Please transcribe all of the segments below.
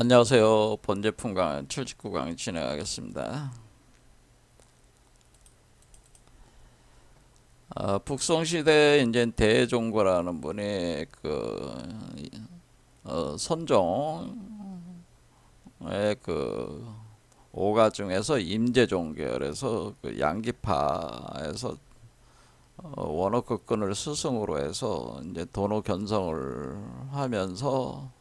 안녕하세요. 본제품 강의 79강의 진행하겠습니다. 북송시대 이제 대종고라는 분이 선종의 오가 중에서 임재종 계열에서 양기파에서 원어극근을 스승으로 해서 이제 도노 견성을 하면서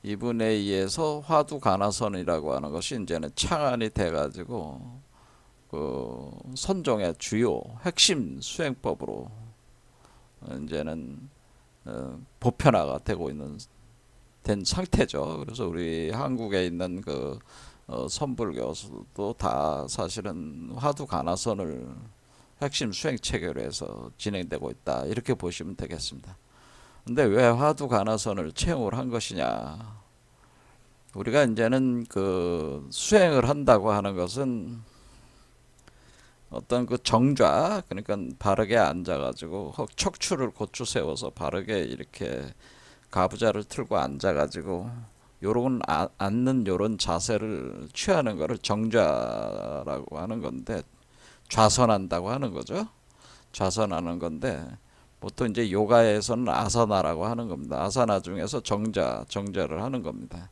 이분에 의해서 화두간화선이라고 하는 것이 이제는 창안이 돼가지고 선종의 주요 핵심 수행법으로 이제는 보편화가 되고 있는 된 상태죠. 그래서 우리 한국에 있는 선불교도 다 사실은 화두간화선을 핵심 수행 체계로 해서 진행되고 있다. 이렇게 보시면 되겠습니다. 근데 왜 화두간화선을 채용을 한 것이냐? 우리가 이제는 수행을 한다고 하는 것은 어떤 정좌, 그러니까 바르게 앉아가지고 척추를 고추 세워서 바르게 이렇게 가부좌를 틀고 앉아가지고 요런 앉는 요런 자세를 취하는 것을 정좌라고 하는 건데, 좌선한다고 하는 거죠. 좌선하는 건데 보통 이제 요가에서는 아사나라고 하는 겁니다. 아사나 중에서 정자를 하는 겁니다.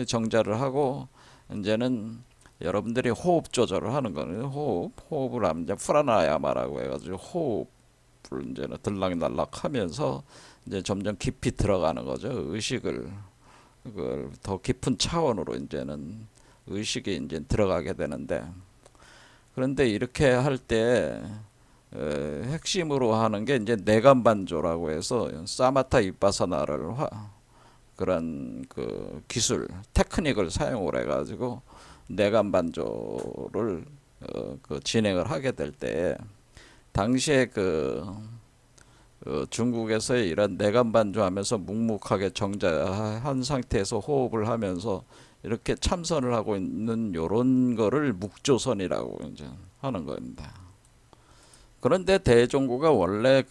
정자를 하고 이제는 여러분들이 호흡 조절을 하는 거는 호흡을 하면 이제 프라나야마라고 해가지고 호흡을 이제는 들락날락 하면서 이제 점점 깊이 들어가는 거죠. 의식을 그걸 더 깊은 차원으로 이제는 의식이 이제 들어가게 되는데, 그런데 이렇게 할 때 핵심으로 하는 게 이제 내간반조라고 해서 사마타 윗바사나를 그런 기술 테크닉을 사용을 해가지고 내간반조를 진행을 하게 될 때, 당시에 중국에서의 이런 내간반조하면서 묵묵하게 정자한 상태에서 호흡을 하면서 이렇게 참선을 하고 있는 요런 거를 묵조선이라고 이제 하는 겁니다. 그런데 대종고가 원래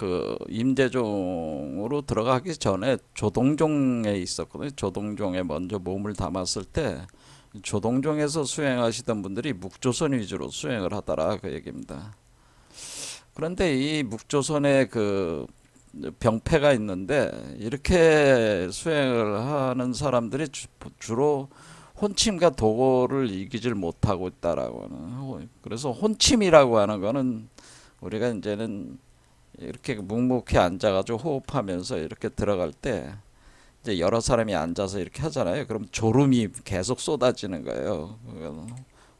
임재종으로 들어가기 전에 조동종에 있었거든요. 조동종에 먼저 몸을 담았을 때 조동종에서 수행하시던 분들이 묵조선 위주로 수행을 하더라, 그 얘기입니다. 그런데 이 묵조선에 병폐가 있는데, 이렇게 수행을 하는 사람들이 주로 혼침과 도고를 이기질 못하고 있다라고 하는. 그래서 혼침이라고 하는 거는 우리가 이제는 이렇게 묵묵히 앉아가지고 호흡하면서 이렇게 들어갈 때 이제 여러 사람이 앉아서 이렇게 하잖아요. 그럼 졸음이 계속 쏟아지는 거예요.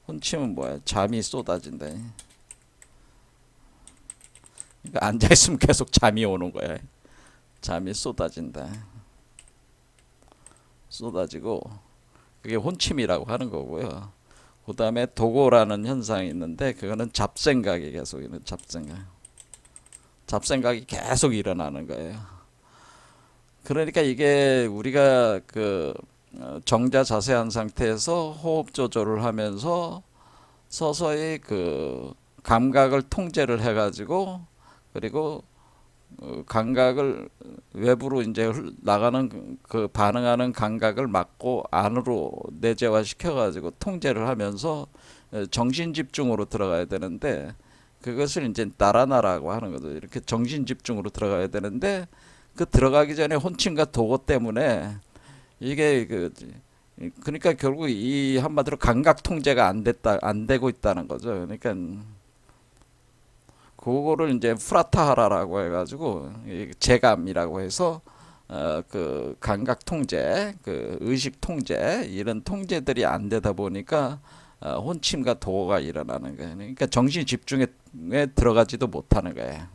혼침은 뭐야? 잠이 쏟아진다. 그러니까 앉아 있으면 계속 잠이 오는 거야. 잠이 쏟아진다. 쏟아지고 그게 혼침이라고 하는 거고요. 그 다음에 도고라는 현상이 있는데, 그거는 잡생각이 계속 있는 잡생각이 계속 일어나는 거예요. 그러니까 이게 우리가 정자 자세한 상태에서 호흡 조절을 하면서 서서히 감각을 통제를 해가지고, 그리고 감각을 외부로 이제 나가는 반응하는 감각을 막고 안으로 내재화 시켜가지고 통제를 하면서 정신 집중으로 들어가야 되는데, 그것을 이제 나라나라고 하는 거죠. 이렇게 정신 집중으로 들어가야 되는데, 들어가기 전에 혼침과 도고 때문에 이게 그러니까 결국 이 한마디로 감각 통제가 안 되고 있다는 거죠. 그러니까 그거를 이제 프라타하라라고 해가지고 재감이라고 해서 감각 통제, 의식 통제, 이런 통제들이 안 되다 보니까 혼침과 도가 일어나는 거예요. 그러니까 정신 집중에 들어가지도 못하는 거예요.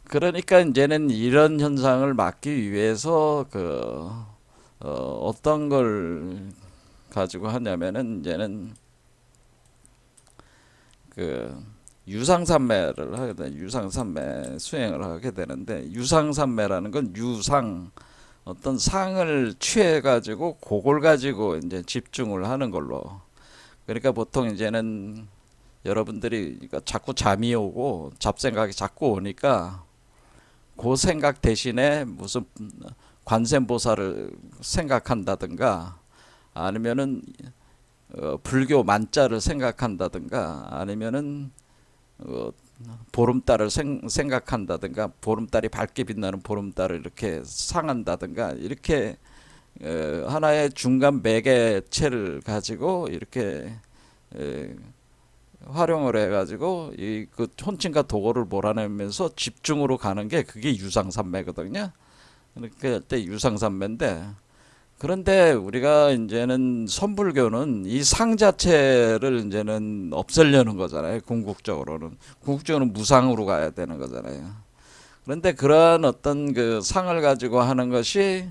그러니까 이제는 이런 현상을 막기 위해서 어떤 걸 가지고 하냐면은 이제는 그 유상산매를 하게 돼. 유상산매 수행을 하게 되는데, 유상산매라는 건 어떤 상을 취해 가지고 그걸 가지고 이제 집중을 하는 걸로. 그러니까 보통 이제는 여러분들이 자꾸 잠이 오고 잡생각이 자꾸 오니까 그 생각 대신에 무슨 관세음보살을 생각한다든가 아니면은 불교 만자를 생각한다든가 아니면은 보름달을 생각한다든가 보름달이 밝게 빛나는 보름달을 이렇게 상한다든가 이렇게 하나의 중간 매개체를 가지고 이렇게 활용을 해가지고 이 그 혼침과 도고를 몰아내면서 집중으로 가는 게 그게 유상삼매거든요. 그렇게 할 때 유상삼매인데 그런데 우리가 이제는 선불교는 이 상 자체를 이제는 없애려는 거잖아요. 궁극적으로는 무상으로 가야 되는 거잖아요. 그런데 그러한 어떤 그 상을 가지고 하는 것이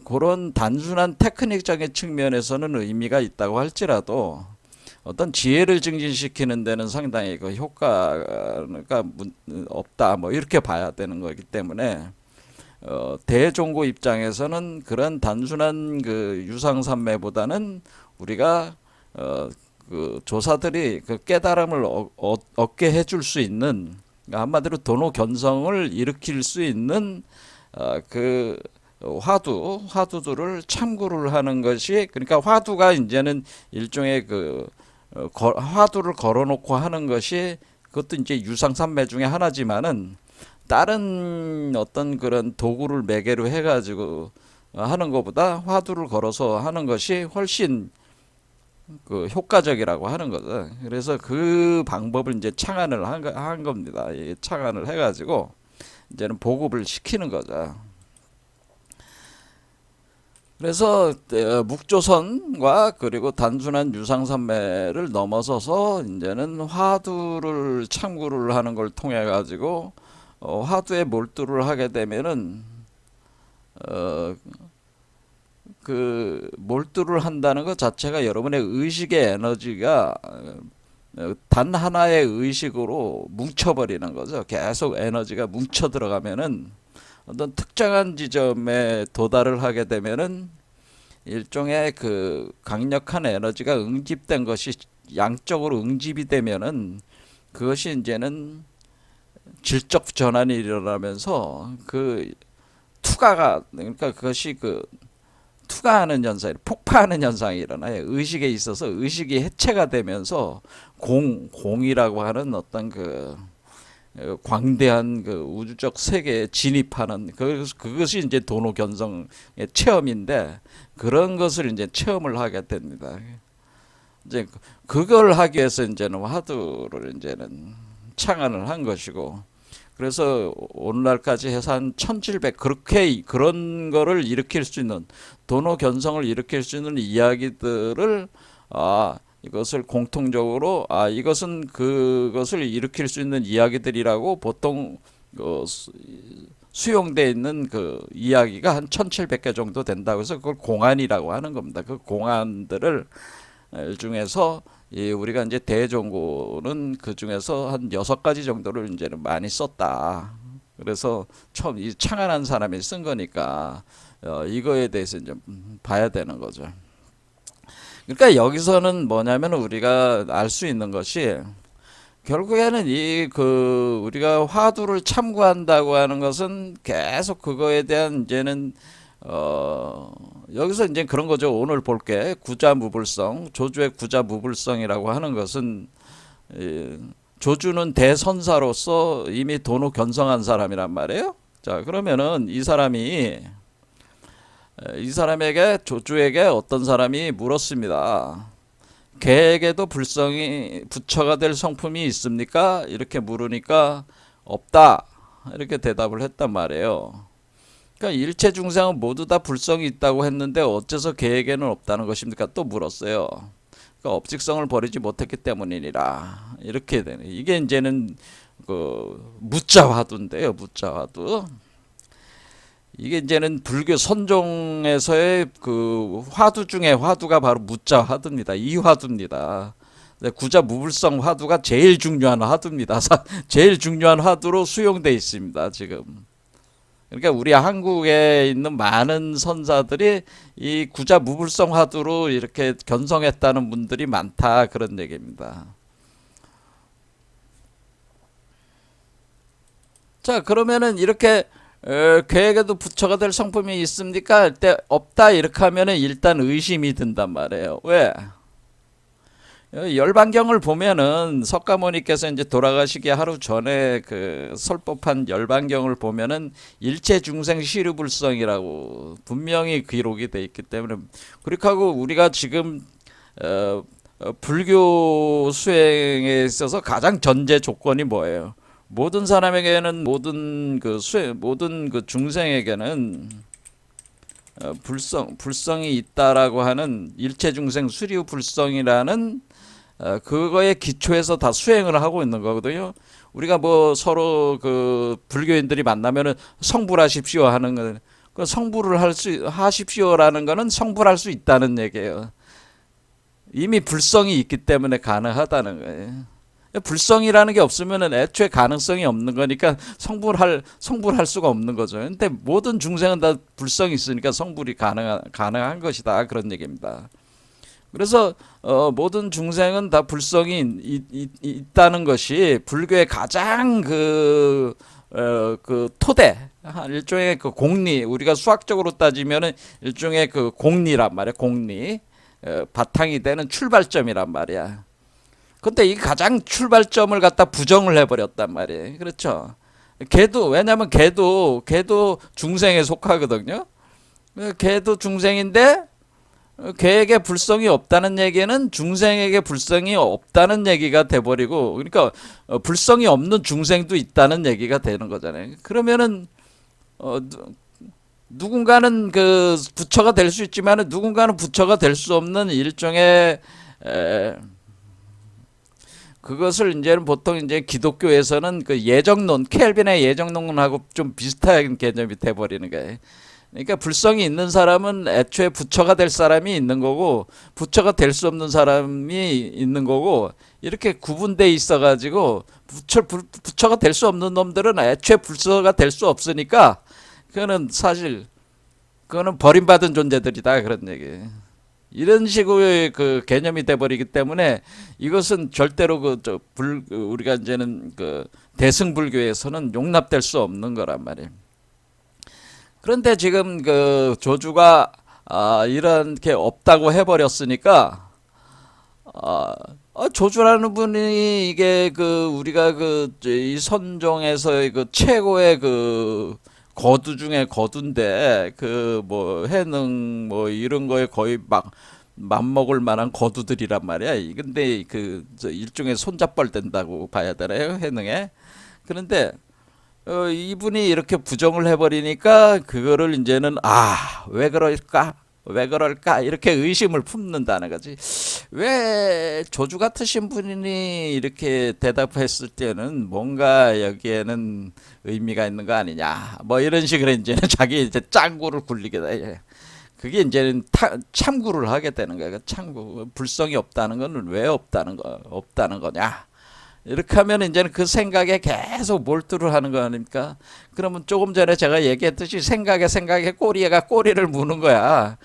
그런 단순한 테크닉적인 측면에서는 의미가 있다고 할지라도 어떤 지혜를 증진시키는 데는 상당히 그 효과가 없다 뭐 이렇게 봐야 되는 거기 때문에 대종고 입장에서는 그런 단순한 그 유상삼매보다는 우리가 그 조사들이 그 깨달음을 얻게 해줄 수 있는 한마디로 도노견성을 일으킬 수 있는 그 화두들을 참고를 하는 것이 그러니까 화두가 이제는 일종의 그 화두를 걸어놓고 하는 것이 그것도 이제 유상삼매 중에 하나지만은 다른 어떤 그런 도구를 매개로 해가지고 하는 것보다 화두를 걸어서 하는 것이 훨씬 그 효과적이라고 하는 거죠. 그래서 그 방법을 이제 창안을 한 겁니다. 창안을 해가지고 이제는 보급을 시키는 거죠. 그래서 묵조선과 그리고 단순한 유상삼매를 넘어서서 이제는 화두를 참고를 하는 걸 통해 가지고 화두에 몰두를 하게 되면은 그 몰두를 한다는 것 자체가 여러분의 의식의 에너지가 단 하나의 의식으로 뭉쳐버리는 거죠. 계속 에너지가 뭉쳐 들어가면은 어떤 특정한 지점에 도달을 하게 되면은 일종의 그 강력한 에너지가 응집된 것이 양적으로 응집이 되면은 그것이 이제는 질적 전환이 일어나면서 그 투가가 그러니까 그것이 그 투가하는 현상이 폭파하는 현상이 일어나요. 의식에 있어서 의식이 해체가 되면서 공이라고 하는 어떤 그 광대한 그 우주적 세계에 진입하는 그것이 이제 도노견성의 체험인데 그런 것을 이제 체험을 하게 됩니다. 이제 그걸 하기 위해서 이제는 화두를 이제는 창안을 한 것이고 그래서 오늘날까지 해서 한 1700 그렇게 그런 거를 일으킬 수 있는 도노견성을 일으킬 수 있는 이야기들을 이것을 공통적으로 이것은 그것을 일으킬 수 있는 이야기들이라고 보통 수용되어 있는 그 이야기가 한 1700개 정도 된다고 해서 그걸 공안이라고 하는 겁니다. 그 공안들을 중에서 우리가 이제 대종고는 그 중에서 한 6가지 정도를 이제는 많이 썼다. 그래서 처음 이 창안한 사람이 쓴 거니까 이거에 대해서 이제 봐야 되는 거죠. 그러니까 여기서는 뭐냐면 우리가 알 수 있는 것이 결국에는 우리가 화두를 참고한다고 하는 것은 계속 그거에 대한 이제는 여기서 이제 그런 거죠. 오늘 볼게 구자무불성 조주의 구자무불성이라고 하는 것은 조주는 대선사로서 이미 도노견성한 사람이란 말이에요. 자 그러면은 이 사람에게 조주에게 어떤 사람이 물었습니다. 개에게도 불성이 부처가 될 성품이 있습니까? 이렇게 물으니까 없다 이렇게 대답을 했단 말이에요. 그러니까 일체 중생은 모두 다 불성이 있다고 했는데 어째서 개에게는 없다는 것입니까? 또 물었어요. 그러니까 업직성을 버리지 못했기 때문이니라 이렇게 되네. 이게 이제는 그 무자화두인데요. 무자화두. 이게 이제는 불교 선종에서의 그 화두 중에 화두가 바로 무자 화두입니다. 이 화두입니다. 구자 무불성 화두가 제일 중요한 화두입니다. 제일 중요한 화두로 수용되어 있습니다. 지금. 그러니까 우리 한국에 있는 많은 선사들이 이 구자 무불성 화두로 이렇게 견성했다는 분들이 많다 그런 얘기입니다. 자 그러면은 이렇게 계획에도 부처가 될 성품이 있습니까? 할 때 없다 이렇게 하면은 일단 의심이 든단 말이에요. 왜? 열반경을 보면은 석가모니께서 이제 돌아가시기 하루 전에 그 설법한 열반경을 보면은 일체 중생 시류불성이라고 분명히 기록이 돼 있기 때문에, 그렇게 하고 우리가 지금 어, 불교 수행에 있어서 가장 전제 조건이 뭐예요? 모든 사람에게는, 모든 그 중생에게는 불성이 있다라고 하는 일체 중생 수류 불성이라는 그거에 기초해서 다 수행을 하고 있는 거거든요. 우리가 뭐 서로 그 불교인들이 만나면은 성불하십시오 하는 거는, 그 성불을 하십시오라는 거는 성불할 수 있다는 얘기예요. 이미 불성이 있기 때문에 가능하다는 거예요. 불성이라는 게 없으면은 애초에 가능성이 없는 거니까 성불할 수가 없는 거죠. 근데 모든 중생은 다 불성이 있으니까 성불이 가능한 것이다, 그런 얘기입니다. 그래서 모든 중생은 다 불성이 있다는 것이 불교의 가장 그 토대, 일종의 그 공리, 우리가 수학적으로 따지면은 일종의 그 공리란 말이야. 공리, 바탕이 되는 출발점이란 말이야. 근데 이 가장 출발점을 갖다 부정을 해버렸단 말이에요. 그렇죠? 왜냐면 걔도 중생에 속하거든요. 걔도 중생인데 걔에게 불성이 없다는 얘기는 중생에게 불성이 없다는 얘기가 돼버리고, 그러니까 불성이 없는 중생도 있다는 얘기가 되는 거잖아요. 그러면은 누군가는 그 부처가 될 수 있지만 누군가는 부처가 될 수 없는 일종의 그것을 이제는 보통 이제 기독교에서는 그 예정론, 켈빈의 예정론하고 좀 비슷한 개념이 돼버리는 거예요. 그러니까 불성이 있는 사람은 애초에 부처가 될 사람이 있는 거고, 부처가 될 수 없는 사람이 있는 거고, 이렇게 구분돼 있어가지고 부처가 될 수 없는 놈들은 애초에 부처가 될 수 없으니까 그거는 버림받은 존재들이다, 그런 얘기예요. 이런 식의 그 개념이 돼버리기 때문에 이것은 절대로 우리가 이제는 그 대승불교에서는 용납될 수 없는 거란 말이에요. 그런데 지금 그 조주가 이렇게 없다고 해버렸으니까, 조주라는 분이 이게 그 우리가 이 선종에서의 그 최고의 그 거두 중에 거두인데, 그 뭐 해능 뭐 이런 거에 거의 막 맘먹을 만한 거두들이란 말이야. 근데 일종의 손잡벌 된다고 봐야 되나요, 해능에? 그런데 이분이 이렇게 부정을 해버리니까 그거를 이제는 왜 그럴까 이렇게 의심을 품는다는 거지. 왜 조주 같으신 분이 이렇게 대답했을 때는 뭔가 여기에는 의미가 있는 거 아니냐, 뭐 이런 식으로 이제는 자기 이제 짱구를 굴리게 돼. 그게 이제는 참구를 하게 되는 거야. 참구, 불성이 없다는 거는 왜 없다는 거냐. 이렇게 하면 이제는 그 생각에 계속 몰두를 하는 거 아닙니까? 그러면 조금 전에 제가 얘기했듯이 생각에 꼬리를 무는 거야.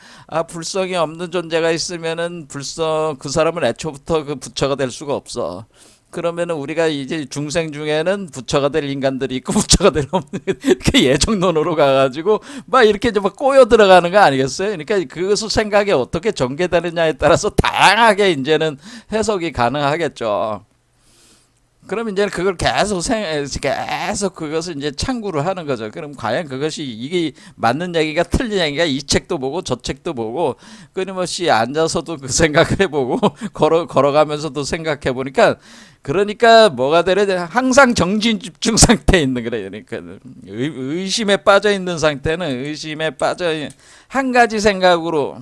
불성이 없는 존재가 있으면은 그 사람은 애초부터 그 부처가 될 수가 없어. 그러면은 우리가 이제 중생 중에는 부처가 될 인간들이 있고 부처가 될 없는, 이렇게 예정론으로 가가지고 막 이렇게 이제 막 꼬여 들어가는 거 아니겠어요? 그러니까 그것을 생각에 어떻게 전개되느냐에 따라서 다양하게 이제는 해석이 가능하겠죠. 그럼 이제 그걸 계속 그것을 이제 참고를 하는 거죠. 그럼 과연 그것이 이게 맞는 얘기가 틀린 얘기가, 이 책도 보고 저 책도 보고 끊임없이 앉아서도 그 생각을 해보고 걸어가면서도 생각해 보니까, 그러니까 뭐가 되려, 항상 정신 집중 상태에 있는 거래요. 그러니까 의심에 빠져 있는 상태는 의심에 빠져 한 가지 생각으로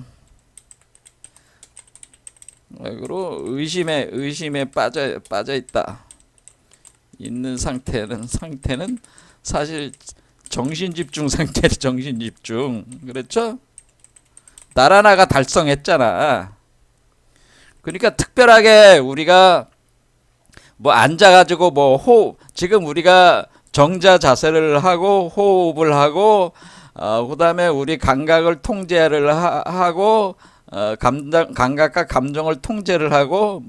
의심에 빠져 있는 상태는 사실 정신 집중 상태를, 정신 집중. 그렇죠? 나라나가 달성했잖아. 그러니까 특별하게 우리가 뭐 앉아가지고 지금 우리가 정자 자세를 하고 호흡을 하고 그다음에 우리 감각을 통제를 하고 감각과 감정을 통제를 하고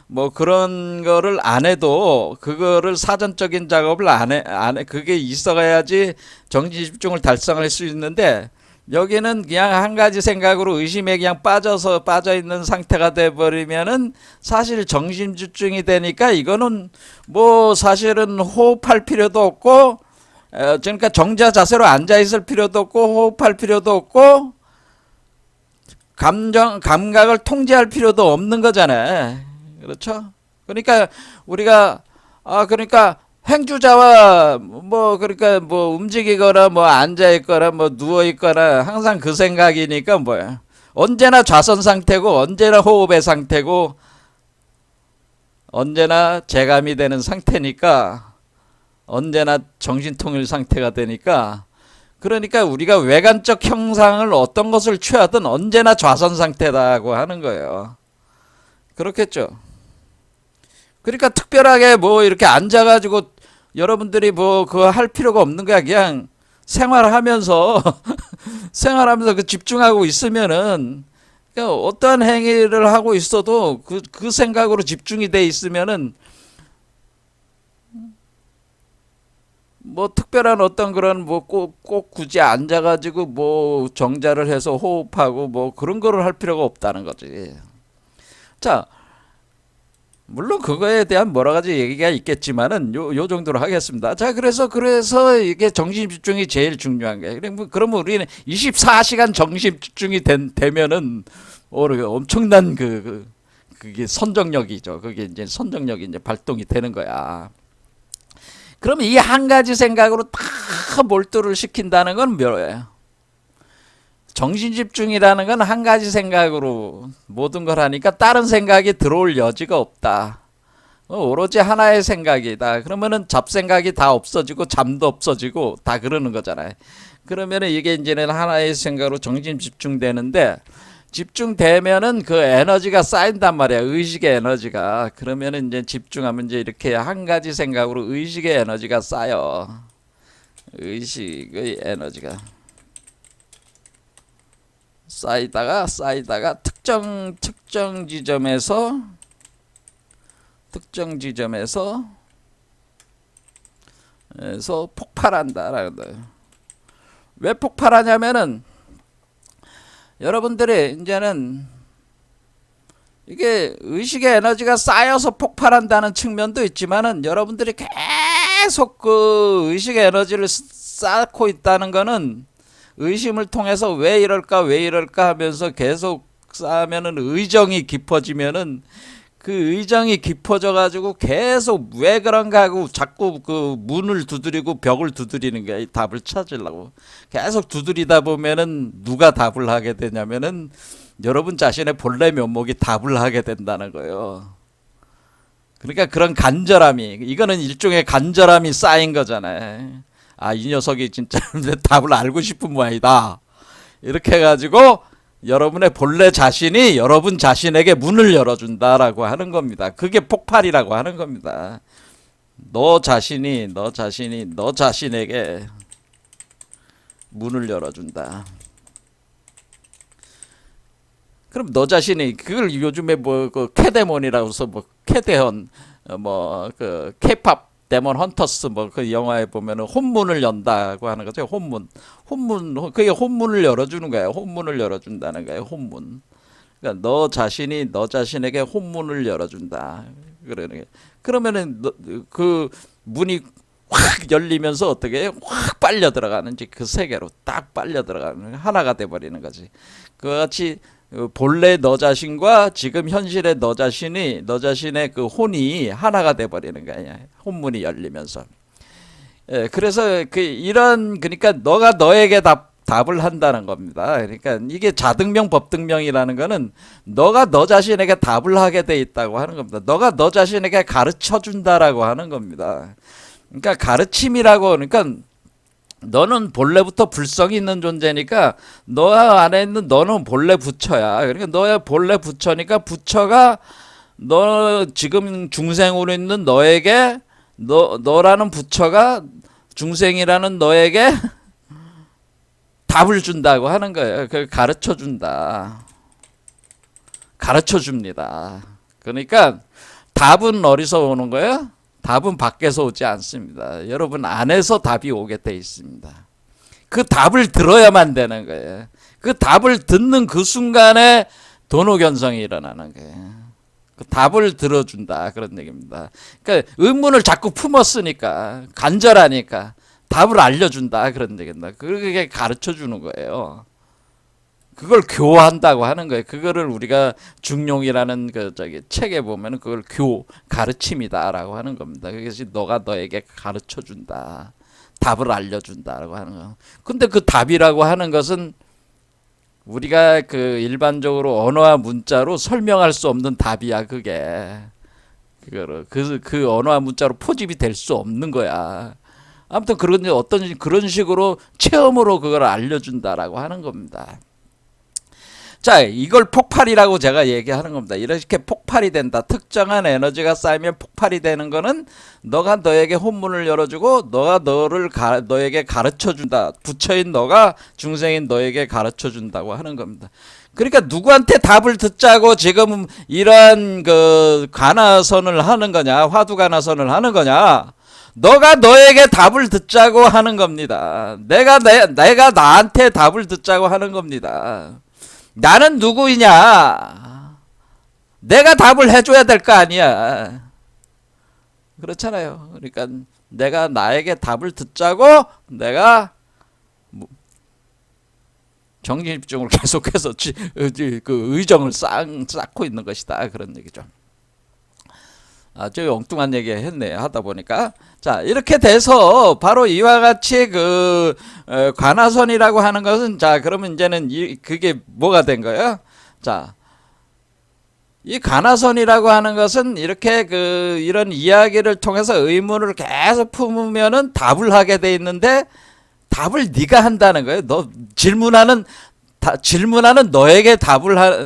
뭐 그런 거를 안 해도 그거를 사전적인 작업을 안 해. 그게 있어야지 정신 집중을 달성할 수 있는데 여기는 그냥 한 가지 생각으로 의심에 그냥 빠져 있는 상태가 돼 버리면은 사실 정신 집중이 되니까 이거는 뭐 사실은 호흡할 필요도 없고 그러니까 정자 자세로 앉아 있을 필요도 없고 호흡할 필요도 없고 감각을 통제할 필요도 없는 거잖아요. 그렇죠? 그러니까 우리가 그러니까 행주자와 뭐 그러니까 뭐 움직이거나 뭐 앉아 있거나 뭐 누워 있거나 항상 그 생각이니까 뭐야? 언제나 좌선 상태고 언제나 호흡의 상태고 언제나 재감이 되는 상태니까 언제나 정신통일 상태가 되니까 그러니까 우리가 외관적 형상을 어떤 것을 취하든 언제나 좌선 상태다고 하는 거예요. 그렇겠죠. 그러니까 특별하게 뭐 이렇게 앉아가지고 여러분들이 뭐 그거 할 필요가 없는 거야. 그냥 생활하면서 생활하면서 그 집중하고 있으면은 그러니까 어떠한 행위를 하고 있어도 그 생각으로 집중이 돼 있으면은 뭐 특별한 어떤 그런 뭐 꼭 굳이 앉아가지고 뭐 정자를 해서 호흡하고 뭐 그런 거를 할 필요가 없다는 거지. 자, 물론 그거에 대한 여러 가지 얘기가 있겠지만은 요 정도로 하겠습니다. 자, 그래서 이게 정신 집중이 제일 중요한 거예요. 그러면 우리는 24시간 정신 집중이 되면은 엄청난 그게 선정력이죠. 그게 이제 선정력이 이제 발동이 되는 거야. 그러면 이 한 가지 생각으로 다 몰두를 시킨다는 건 뭐예요? 정신 집중이라는 건 한 가지 생각으로 모든 걸 하니까 다른 생각이 들어올 여지가 없다. 오로지 하나의 생각이다. 그러면은 잡생각이 다 없어지고 잠도 없어지고 다 그러는 거잖아요. 그러면은 이게 이제는 하나의 생각으로 정신 집중되는데 집중되면은 그 에너지가 쌓인단 말이야. 의식의 에너지가. 그러면은 이제 집중하면 이제 이렇게 한 가지 생각으로 의식의 에너지가 쌓여. 의식의 에너지가 쌓이다가 특정 지점에서 폭발한다라는 거예요. 왜 폭발하냐면은 여러분들이 이제는 이게 의식의 에너지가 쌓여서 폭발한다는 측면도 있지만은 여러분들이 계속 그 의식의 에너지를 쌓고 있다는 거는 의심을 통해서 왜 이럴까 하면서 계속 쌓으면은 의정이 깊어지면은 그 의정이 깊어져 가지고 계속 왜 그런가 하고 자꾸 그 문을 두드리고 벽을 두드리는 거야. 이 답을 찾으려고. 계속 두드리다 보면은 누가 답을 하게 되냐면은 여러분 자신의 본래 면목이 답을 하게 된다는 거예요. 그러니까 그런 간절함이 이거는 일종의 간절함이 쌓인 거잖아요. 이 녀석이 진짜 답을 알고 싶은 모양이다. 이렇게 해가지고 여러분의 본래 자신이 여러분 자신에게 문을 열어준다라고 하는 겁니다. 그게 폭발이라고 하는 겁니다. 너 자신이 너 자신에게 문을 열어준다. 그럼 너 자신이 그걸 요즘에 뭐 그 캐데몬이라고 해서 뭐 캐데헌 뭐 그 케이팝 데몬 헌터스 뭐 그 영화에 보면은 혼문을 연다고 하는 거죠. 혼문 그게 혼문을 열어주는 거예요. 혼문을 열어준다는 거예요. 혼문. 그러니까 너 자신이 너 자신에게 혼문을 열어준다. 그러면은 그 문이 확 열리면서 어떻게 해요? 확 빨려 들어가는지 그 세계로 딱 빨려 들어가는 하나가 돼 버리는 거지. 그같이 본래 너 자신과 지금 현실의 너 자신의 그 혼이 하나가 돼 버리는 거야. 혼문이 열리면서. 그래서 그러니까 너가 너에게 답을 한다는 겁니다. 그러니까 이게 자등명 법등명이라는 거는 너가 너 자신에게 답을 하게 돼 있다고 하는 겁니다. 너가 너 자신에게 가르쳐 준다라고 하는 겁니다. 그러니까 가르침이라고 그러니까 너는 본래부터 불성이 있는 존재니까 너 안에 있는 너는 본래 부처야. 그러니까 너의 본래 부처니까 부처가 너 지금 중생으로 있는 너에게 너라는 부처가 중생이라는 너에게 답을 준다고 하는 거예요. 그걸 가르쳐 준다. 가르쳐 줍니다. 그러니까 답은 어디서 오는 거예요? 답은 밖에서 오지 않습니다. 여러분 안에서 답이 오게 돼 있습니다. 그 답을 들어야만 되는 거예요. 그 답을 듣는 그 순간에 도노견성이 일어나는 거예요. 그 답을 들어준다 그런 얘기입니다. 그러니까 의문을 자꾸 품었으니까 간절하니까 답을 알려준다 그런 얘기입니다. 그게 가르쳐 주는 거예요. 그걸 교한다고 하는 거예요. 그거를 우리가 중용이라는 그 책에 보면 그걸 가르침이다라고 하는 겁니다. 그것이 너가 너에게 가르쳐 준다. 답을 알려준다라고 하는 거. 근데 그 답이라고 하는 것은 우리가 그 일반적으로 언어와 문자로 설명할 수 없는 답이야. 그게 그거를 그 언어와 문자로 포집이 될 수 없는 거야. 아무튼 그런 식으로 체험으로 그걸 알려준다라고 하는 겁니다. 자, 이걸 폭발이라고 제가 얘기하는 겁니다. 이렇게 폭발이 된다. 특정한 에너지가 쌓이면 폭발이 되는 거는 너가 너에게 혼문을 열어주고 너가 너에게 가르쳐준다. 부처인 너가 중생인 너에게 가르쳐준다고 하는 겁니다. 그러니까 누구한테 답을 듣자고 지금 이런 그 가나선을 하는 거냐, 화두가나선을 하는 거냐? 너가 너에게 답을 듣자고 하는 겁니다. 내가 나한테 답을 듣자고 하는 겁니다. 나는 누구이냐? 내가 답을 해줘야 될 거 아니야. 그렇잖아요. 그러니까 내가 나에게 답을 듣자고 내가 정신집중을 계속해서 그 의정을 쌓고 있는 것이다. 그런 얘기죠. 저 엉뚱한 얘기 했네 하다 보니까. 자, 이렇게 돼서 바로 이와 같이 그 관화선이라고 하는 것은, 자, 그러면 이제는 그게 뭐가 된 거예요? 자, 이 관화선이라고 하는 것은 이렇게 이런 이야기를 통해서 의문을 계속 품으면은 답을 하게 돼 있는데, 답을 네가 한다는 거예요. 너 질문하는 너에게 답을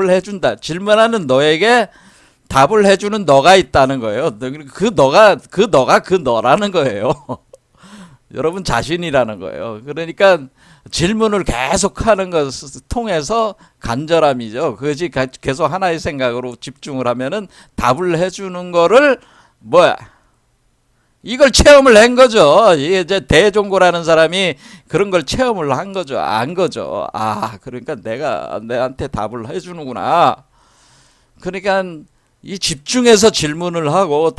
해준다. 질문하는 너에게 답을 해주는 너가 있다는 거예요. 그 너라는 거예요. 여러분 자신이라는 거예요. 그러니까 질문을 계속하는 것을 통해서 간절함이죠. 그것이 계속 하나의 생각으로 집중을 하면은 답을 해주는 거를 뭐야? 이걸 체험을 한 거죠. 이게 이제 대종고라는 사람이 그런 걸 체험을 한 거죠. 안 거죠. 아, 그러니까 내가 내한테 답을 해주는구나. 그러니까 이 집중해서 질문을 하고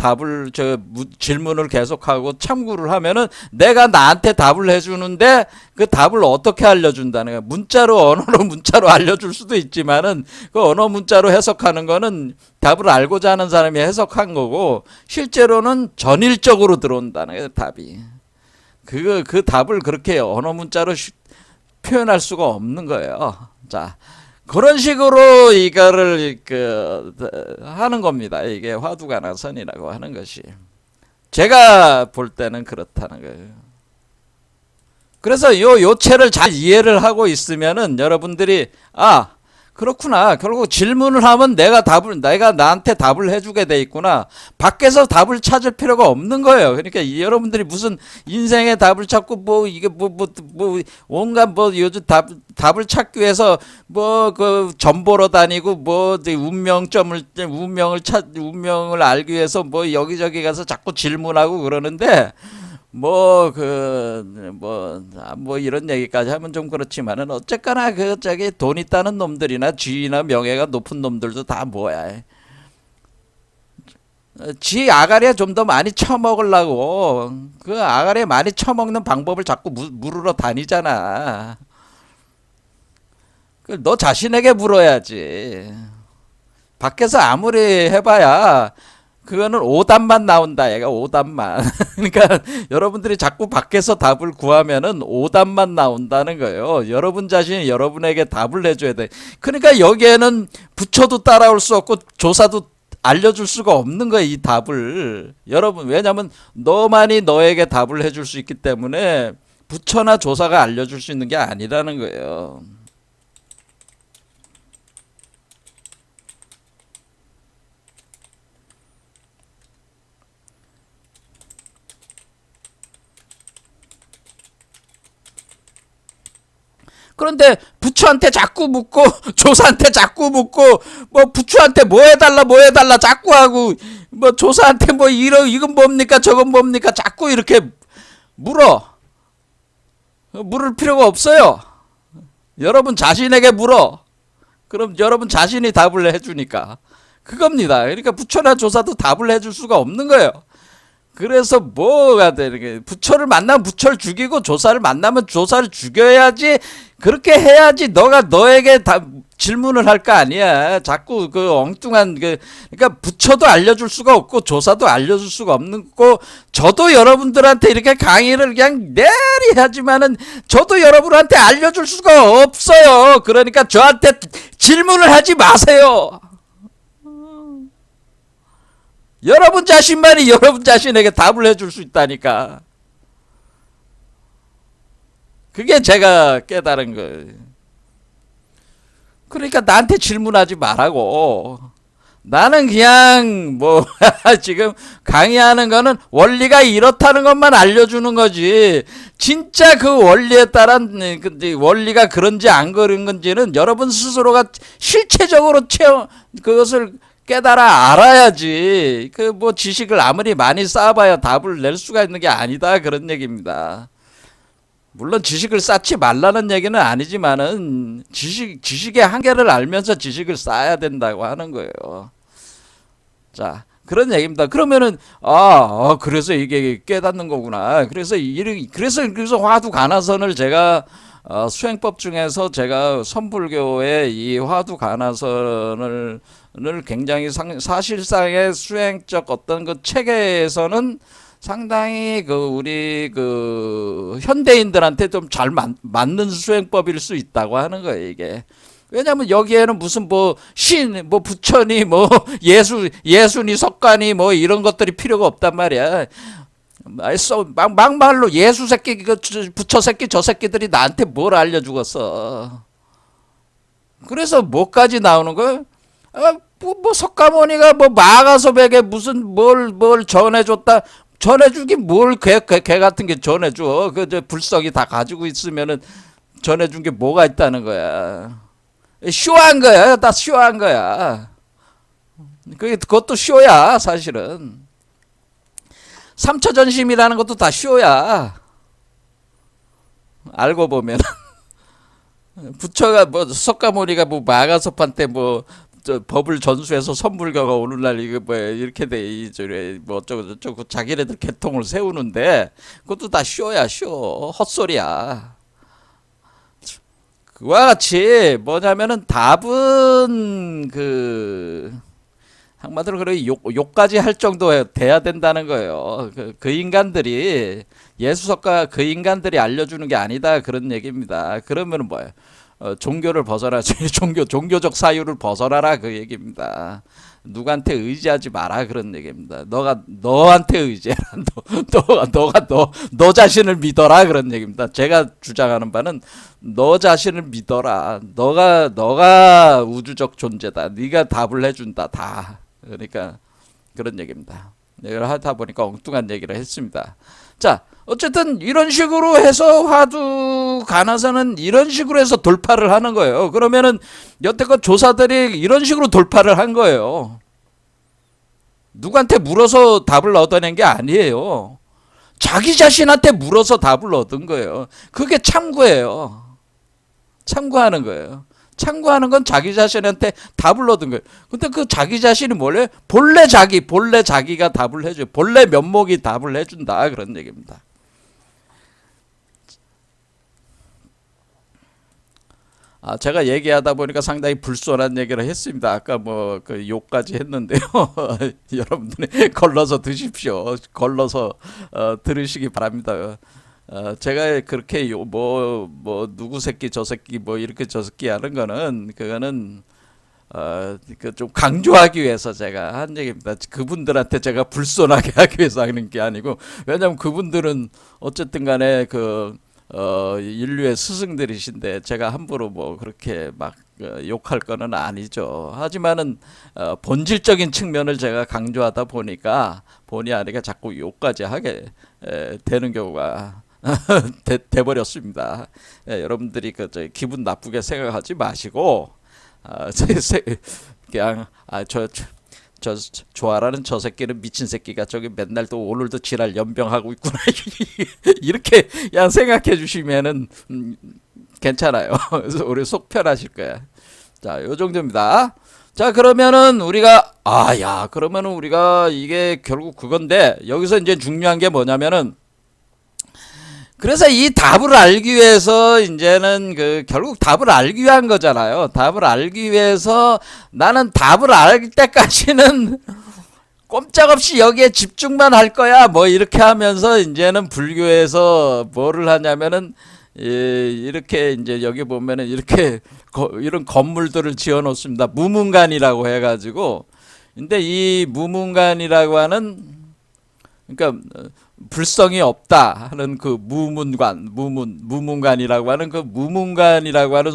질문을 계속하고 참고를 하면은 내가 나한테 답을 해주는데 그 답을 어떻게 알려준다는 거야. 언어로 문자로 알려줄 수도 있지만은 그 언어 문자로 해석하는 거는 답을 알고자 하는 사람이 해석한 거고 실제로는 전일적으로 들어온다는 거야, 답이. 그 답을 그렇게 언어 문자로 표현할 수가 없는 거예요. 자. 그런 식으로 이거를 하는 겁니다. 이게 화두가나선이라고 하는 것이. 제가 볼 때는 그렇다는 거예요. 그래서 요 체를 잘 이해를 하고 있으면은 여러분들이 그렇구나. 결국 질문을 하면 내가 나한테 답을 해주게 돼 있구나. 밖에서 답을 찾을 필요가 없는 거예요. 그러니까 여러분들이 무슨 인생의 답을 찾고 이게 온갖 요즘 답을 찾기 위해서 점 보러 다니고 운명을 알기 위해서 여기저기 가서 자꾸 질문하고 그러는데 이런 얘기까지 하면 좀 그렇지만은 어쨌거나 돈 있다는 놈들이나 지위나 명예가 높은 놈들도 다 뭐야. 지 아가리에 좀 더 많이 처먹으려고 그 아가리에 많이 처먹는 방법을 자꾸 물으러 다니잖아. 너 자신에게 물어야지. 밖에서 아무리 해봐야 그거는 오답만 나온다. 얘가 오답만. 그러니까 여러분들이 자꾸 밖에서 답을 구하면은 오답만 나온다는 거예요. 여러분 자신이 여러분에게 답을 해줘야 돼. 그러니까 여기에는 부처도 따라올 수 없고 조사도 알려줄 수가 없는 거예요. 이 답을. 여러분 왜냐하면 너만이 너에게 답을 해줄 수 있기 때문에 부처나 조사가 알려줄 수 있는 게 아니라는 거예요. 그런데 부처한테 자꾸 묻고 조사한테 자꾸 묻고 뭐 부처한테 뭐 해달라 뭐 해달라 자꾸 하고 뭐 조사한테 뭐 이건 뭡니까 저건 뭡니까 자꾸 이렇게 물을 필요가 없어요. 여러분 자신에게 물어. 그럼 여러분 자신이 답을 해주니까 그겁니다. 그러니까 부처나 조사도 답을 해줄 수가 없는 거예요. 그래서 뭐가 되는 게 부처를 만나면 부처를 죽이고 조사를 만나면 조사를 죽여야지. 그렇게 해야지 너가 너에게 다 질문을 할 거 아니야. 자꾸 그 엉뚱한 그러니까 부처도 알려줄 수가 없고 조사도 알려줄 수가 없는 거. 저도 여러분들한테 이렇게 강의를 그냥 내리 하지만은 저도 여러분한테 알려줄 수가 없어요. 그러니까 저한테 질문을 하지 마세요. 여러분 자신만이 여러분 자신에게 답을 해줄 수 있다니까. 그게 제가 깨달은 거예요. 그러니까 나한테 질문하지 말라고. 나는 그냥 뭐 지금 강의하는 거는 원리가 이렇다는 것만 알려주는 거지. 진짜 그 원리에 따른 원리가 그런지 안 그런 건지는 여러분 스스로가 실체적으로 그것을 깨달아 알아야지. 그 뭐 지식을 아무리 많이 쌓아봐야 답을 낼 수가 있는 게 아니다 그런 얘기입니다. 물론 지식을 쌓지 말라는 얘기는 아니지만은 지식의 한계를 알면서 지식을 쌓아야 된다고 하는 거예요. 자, 그런 얘기입니다. 그러면은 그래서 이게 깨닫는 거구나. 그래서 화두 가나선을 제가 수행법 중에서 제가 선불교의 이 화두 가나선을 굉장히 사실상의 수행적 어떤 그 체계에서는 상당히 우리 현대인들한테 좀 잘 맞는 수행법일 수 있다고 하는 거예요, 이게. 왜냐면 여기에는 무슨 부처니 예수니 석가니 이런 것들이 필요가 없단 말이야. 막말로 예수 새끼, 부처 새끼, 저 새끼들이 나한테 뭘 알려주겠어. 그래서 뭐까지 나오는 거야? 석가모니가 마가섭에게 무슨 뭘 전해줬다. 전해주긴 개 같은 게 전해줘. 불석이 다 가지고 있으면은 전해준 게 뭐가 있다는 거야. 쇼한 거야. 다 쇼한 거야. 그것도 쇼야, 사실은. 삼처전심이라는 것도 다 쇼야. 알고 보면. 부처가 석가모니가 마가섭한테 법을 전수해서 선불교가 오늘날 이렇게 돼 어쩌고 자기네들 개통을 세우는데 그것도 다 쇼야, 쇼. 헛소리야. 그와 같이 뭐냐면은 답은 한마디로 그래 욕까지 할 정도 돼야 된다는 거예요. 그 인간들이 예수석가 그 인간들이 알려주는 게 아니다 그런 얘기입니다. 그러면은 뭐예요? 종교를 벗어나지. 종교적 사유를 벗어나라 그 얘기입니다. 누구한테 의지하지 마라 그런 얘기입니다. 너한테 의지해라. 너 자신을 믿어라 그런 얘기입니다. 제가 주장하는 바는 너 자신을 믿어라. 너가 우주적 존재다. 네가 답을 해준다 다. 그러니까 그런 얘기입니다. 얘기를 하다 보니까 엉뚱한 얘기를 했습니다. 자, 어쨌든 이런 식으로 해서 화두 가나선은 이런 식으로 해서 돌파를 하는 거예요. 그러면은 여태껏 조사들이 이런 식으로 돌파를 한 거예요. 누구한테 물어서 답을 얻어낸 게 아니에요. 자기 자신한테 물어서 답을 얻은 거예요. 그게 참고예요. 참고하는 거예요. 참고하는 건 자기 자신한테 답을 얻은 거예요. 근데 그 자기 자신이 뭐래? 본래 자기가 답을 해줘요. 본래 면목이 답을 해준다 그런 얘기입니다. 제가 얘기하다 보니까 상당히 불손한 얘기를 했습니다. 아까 그 욕까지 했는데요. 여러분들이 걸러서 드십시오. 걸러서 들으시기 바랍니다. 제가 그렇게 누구 새끼 저 새끼 이렇게 저 새끼 하는 거는 그거는 좀 강조하기 위해서 제가 한 얘기입니다. 그분들한테 제가 불손하게 하기 위해서 하는 게 아니고, 왜냐면 그분들은 어쨌든 간에 인류의 스승들이신데 제가 함부로 그렇게 막 욕할 거는 아니죠. 하지만은 본질적인 측면을 제가 강조하다 보니까 본의 아니게 자꾸 욕까지 하게 되는 경우가 돼버렸습니다. 예, 여러분들이 기분 나쁘게 생각하지 마시고 그냥 저 조아라는 저 새끼는 미친 새끼가 저기 맨날 또 오늘도 지랄 연병하고 있구나 이렇게 그냥 생각해 주시면은 괜찮아요. 그래서 우리 속 편하실 거야. 자, 요 정도입니다. 자, 그러면은 우리가 그러면은 우리가 이게 결국 그건데 여기서 이제 중요한 게 뭐냐면은 그래서 이 답을 알기 위해서 이제는 결국 답을 알기 위한 거잖아요. 답을 알기 위해서 나는 답을 알 때까지는 꼼짝없이 여기에 집중만 할 거야. 뭐 이렇게 하면서 이제는 불교에서 뭐를 하냐면은 이렇게 이제 여기 보면은 이렇게 이런 건물들을 지어 놓습니다. 무문관이라고 해가지고. 근데 이 무문관이라고 하는 그러니까 불성이 없다 하는 그 무문관이라고 하는 그 무문관이라고 하는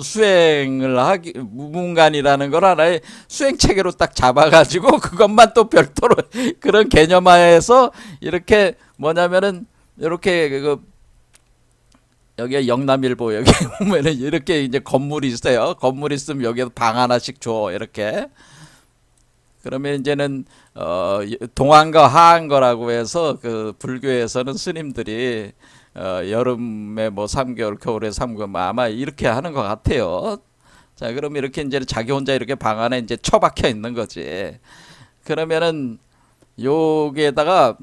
무문관이라는 걸 하나의 수행 체계로 딱 잡아가지고 그것만 또 별도로 그런 개념화해서 이렇게 뭐냐면은 이렇게 여기에 영남일보 여기 보면은 이렇게 이제 건물이 있어요. 건물 있으면 여기에 방 하나씩 줘 이렇게. 그러면 이제는 동안거 하안거라고 해서 그 불교에서는 스님들이 여름에 뭐 3개월, 겨울에 3개월 뭐 아마 이렇게 하는 것 같아요. 자, 그럼 이렇게 이제 자기 혼자 이렇게 방 안에 이제 처박혀 있는 거지. 그러면은 여기에다가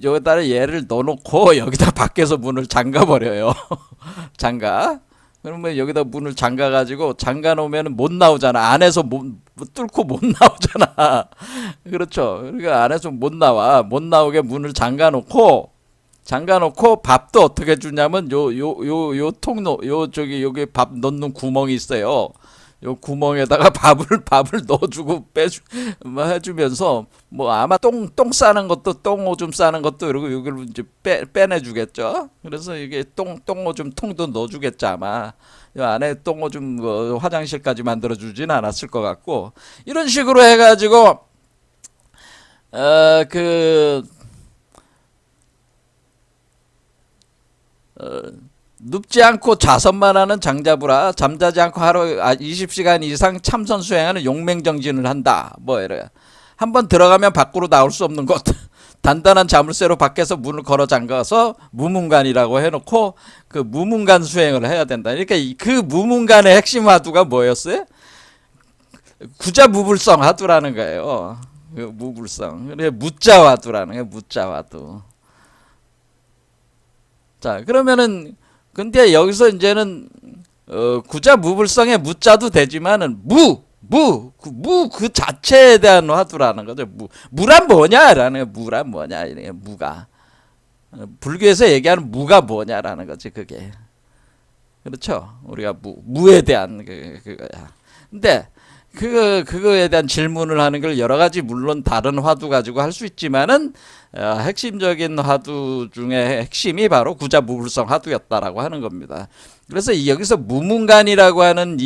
얘를 넣어놓고 여기다 밖에서 문을 잠가 버려요. 잠가. 그러면 여기다 문을 잠가 가지고 잠가 놓으면 못 나오잖아. 안에서 뚫고 못 나오잖아. 그렇죠. 그러니까 안에서 못 나와. 못 나오게 문을 잠가 놓고 밥도 어떻게 주냐면 요 통로 여기 밥 넣는 구멍이 있어요. 요 구멍에다가 밥을 넣어주고 뭐 해주면서 뭐 아마 똥 싸는 것도 똥 오줌 싸는 것도 이러고 여기를 이제 빼내주겠죠. 그래서 이게 똥 오줌 통도 넣어주겠죠 아마. 이 안에 똥 오줌 화장실까지 만들어주진 않았을 것 같고 이런 식으로 해가지고 눕지 않고 좌선만 하는 장자부라 잠자지 않고 하루 20시간 이상 참선 수행하는 용맹정진을 한다. 뭐 이래. 한번 들어가면 밖으로 나올 수 없는 것. 단단한 자물쇠로 밖에서 문을 걸어 잠가서 무문관이라고 해놓고 그 무문관 수행을 해야 된다. 그러니까 그 무문관의 핵심 화두가 뭐였어요? 구자무불성 화두라는 거예요. 그 무불성. 그래 무자 화두라는 거예요. 무자 화두. 자, 그러면은 근데 여기서 이제는 구자무불성의 무자도 되지만은 그 자체에 대한 화두라는 거죠. 무란 뭐냐라는 무란 뭐냐 이게 무가 불교에서 얘기하는 무가 뭐냐라는 거지 그게. 그렇죠. 우리가 무에 대한 그거야. 근데 그거에 대한 질문을 하는 걸 여러 가지 물론 다른 화두 가지고 할 수 있지만은 핵심적인 화두 중에 핵심이 바로 구자무불성 화두였다라고 하는 겁니다. 그래서 여기서 무문관이라고 하는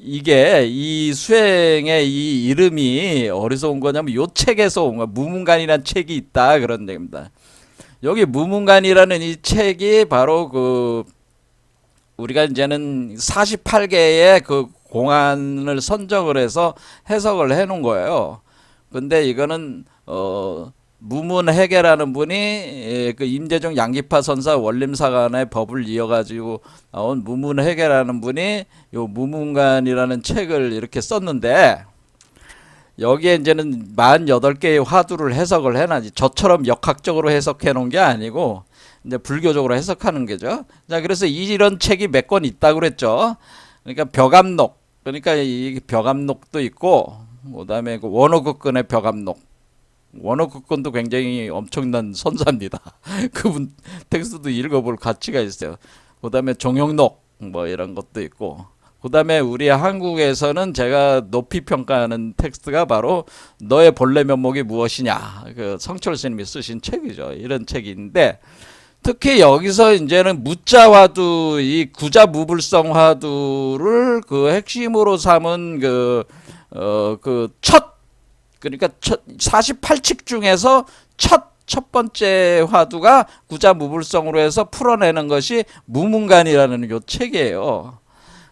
이게 이 수행의 이 이름이 어디서 온 거냐면 요 책에서 온 거야. 무문관이라는 책이 있다 그런 얘기입니다. 여기 무문관이라는 이 책이 바로 우리가 이제는 48개의 공안을 선정을 해서 해석을 해 놓은 거예요. 근데 이거는 무문해계라는 분이 그 임재종 양기파 선사 원림사관의 법을 이어가지고 나온 무문해계라는 분이 요 무문관이라는 책을 이렇게 썼는데 여기에 이제는 48개의 화두를 해석을 해놔지. 저처럼 역학적으로 해석해 놓은 게 아니고 이제 불교적으로 해석하는 거죠. 자, 그래서 이런 책이 몇 권 있다고 그랬죠. 그러니까 벽암록, 그러니까 이 벽암록도 있고, 그다음에 원어극근의 벽암록, 원어극근도 굉장히 엄청난 선사입니다. 그분 텍스트도 읽어볼 가치가 있어요. 그다음에 종영록 뭐 이런 것도 있고, 그다음에 우리 한국에서는 제가 높이 평가하는 텍스트가 바로 너의 본래 면목이 무엇이냐, 그 성철 스님이 쓰신 책이죠. 이런 책인데. 특히 여기서 이제는 무자화두, 이 구자무불성 화두를 그 핵심으로 삼은 그러니까 48칙 중에서 첫 첫 번째 화두가 구자무불성으로 해서 풀어내는 것이 무문간이라는 요 책이에요.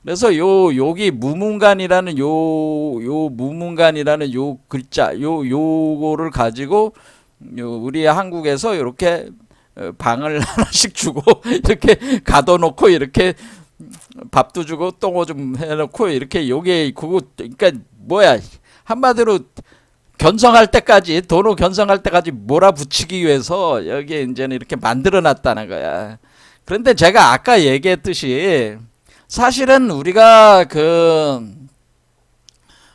그래서 여기 무문간이라는 무문간이라는 요 글자 요거를 가지고 우리 한국에서 이렇게 방을 하나씩 주고 이렇게 가둬놓고 이렇게 밥도 주고 똥오줌 해놓고 이렇게 요게 그거 그러니까 뭐야 한마디로 견성할 때까지 도로 견성할 때까지 몰아붙이기 위해서 여기에 이제는 이렇게 만들어놨다는 거야. 그런데 제가 아까 얘기했듯이 사실은 우리가 그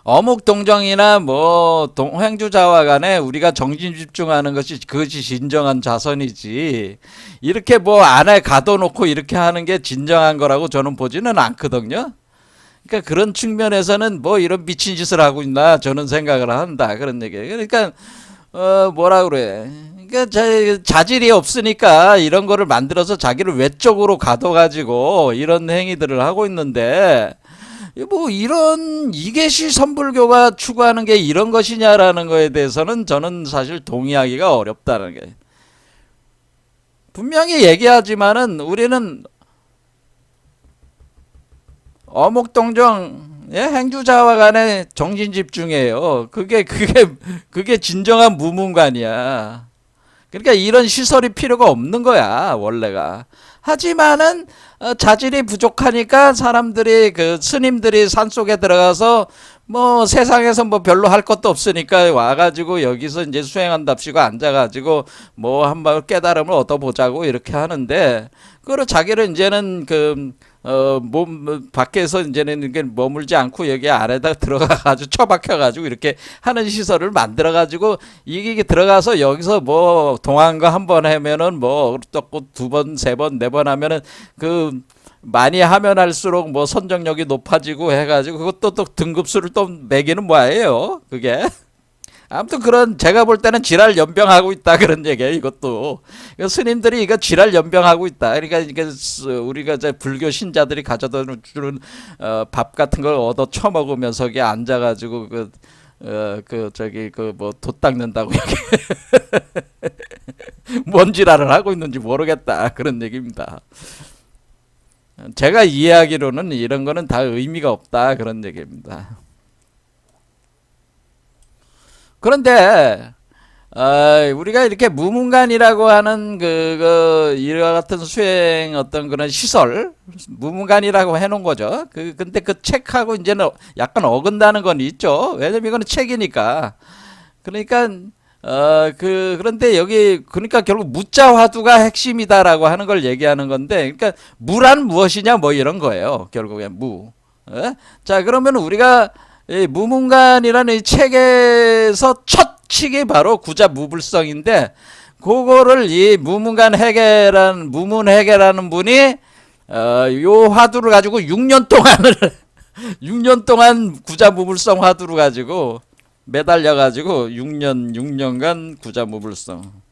어묵동정이나 뭐 동행주자와 간에 우리가 정신 집중하는 것이 그것이 진정한 자선이지 이렇게 뭐 안에 가둬놓고 이렇게 하는 게 진정한 거라고 저는 보지는 않거든요. 그러니까 그런 측면에서는 뭐 이런 미친 짓을 하고 있나 저는 생각을 한다 그런 얘기예요. 그러니까 뭐라 그래. 그러니까 자질이 없으니까 이런 거를 만들어서 자기를 외적으로 가둬가지고 이런 행위들을 하고 있는데 뭐 이런 이계시 선불교가 추구하는 게 이런 것이냐라는 거에 대해서는 저는 사실 동의하기가 어렵다는 게 분명히 얘기하지만은 우리는 어묵동정 행주자와 간의 정신 집중이에요. 그게 진정한 무문관이야. 그러니까 이런 시설이 필요가 없는 거야 원래가. 하지만은 자질이 부족하니까 사람들이 그 스님들이 산속에 들어가서 뭐 세상에서 뭐 별로 할 것도 없으니까 와가지고 여기서 이제 수행한답시고 앉아가지고 뭐 한번 깨달음을 얻어보자고 이렇게 하는데 그걸 자기를 이제는 밖에서 이제는 이게 머물지 않고 여기 안에다 들어가가지고 처박혀가지고 이렇게 하는 시설을 만들어가지고 이게 들어가서 여기서 뭐 동안과 한 번 하면은 뭐 또 두 번, 세 번, 네 번 하면은 많이 하면 할수록 뭐 선정력이 높아지고 해가지고 그것도 또 등급수를 또 매기는 뭐예요? 그게. 아무튼 그런 제가 볼 때는 지랄 연병하고 있다 그런 얘기예요. 이것도 스님들이 이거 지랄 연병하고 있다. 그러니까 우리가 이제 불교 신자들이 가져다 주는 밥 같은 걸 얻어 처먹으면서 여기 앉아가지고 뭐 돛 닦는다고 뭔 지랄을 하고 있는지 모르겠다 그런 얘기입니다. 제가 이해하기로는 이런 거는 다 의미가 없다 그런 얘기입니다. 그런데 우리가 이렇게 무문관이라고 하는 이와 같은 수행 어떤 그런 시설 무문관이라고 해놓은 거죠. 근데 그 책하고 이제는 약간 어긋나는 건 있죠. 왜냐면 이거는 책이니까. 그러니까 그런데 여기 그러니까 결국 무자 화두가 핵심이다라고 하는 걸 얘기하는 건데, 그러니까 무란 무엇이냐 뭐 이런 거예요. 결국에 무. 자 그러면 우리가 이 무문관이라는 이 책에서 첫 칙이 바로 구자무불성인데 그거를 이 무문해계라는 분이 요 화두를 가지고 6년 동안을 6년 동안 구자무불성 화두를 가지고 매달려 가지고 6년간 구자무불성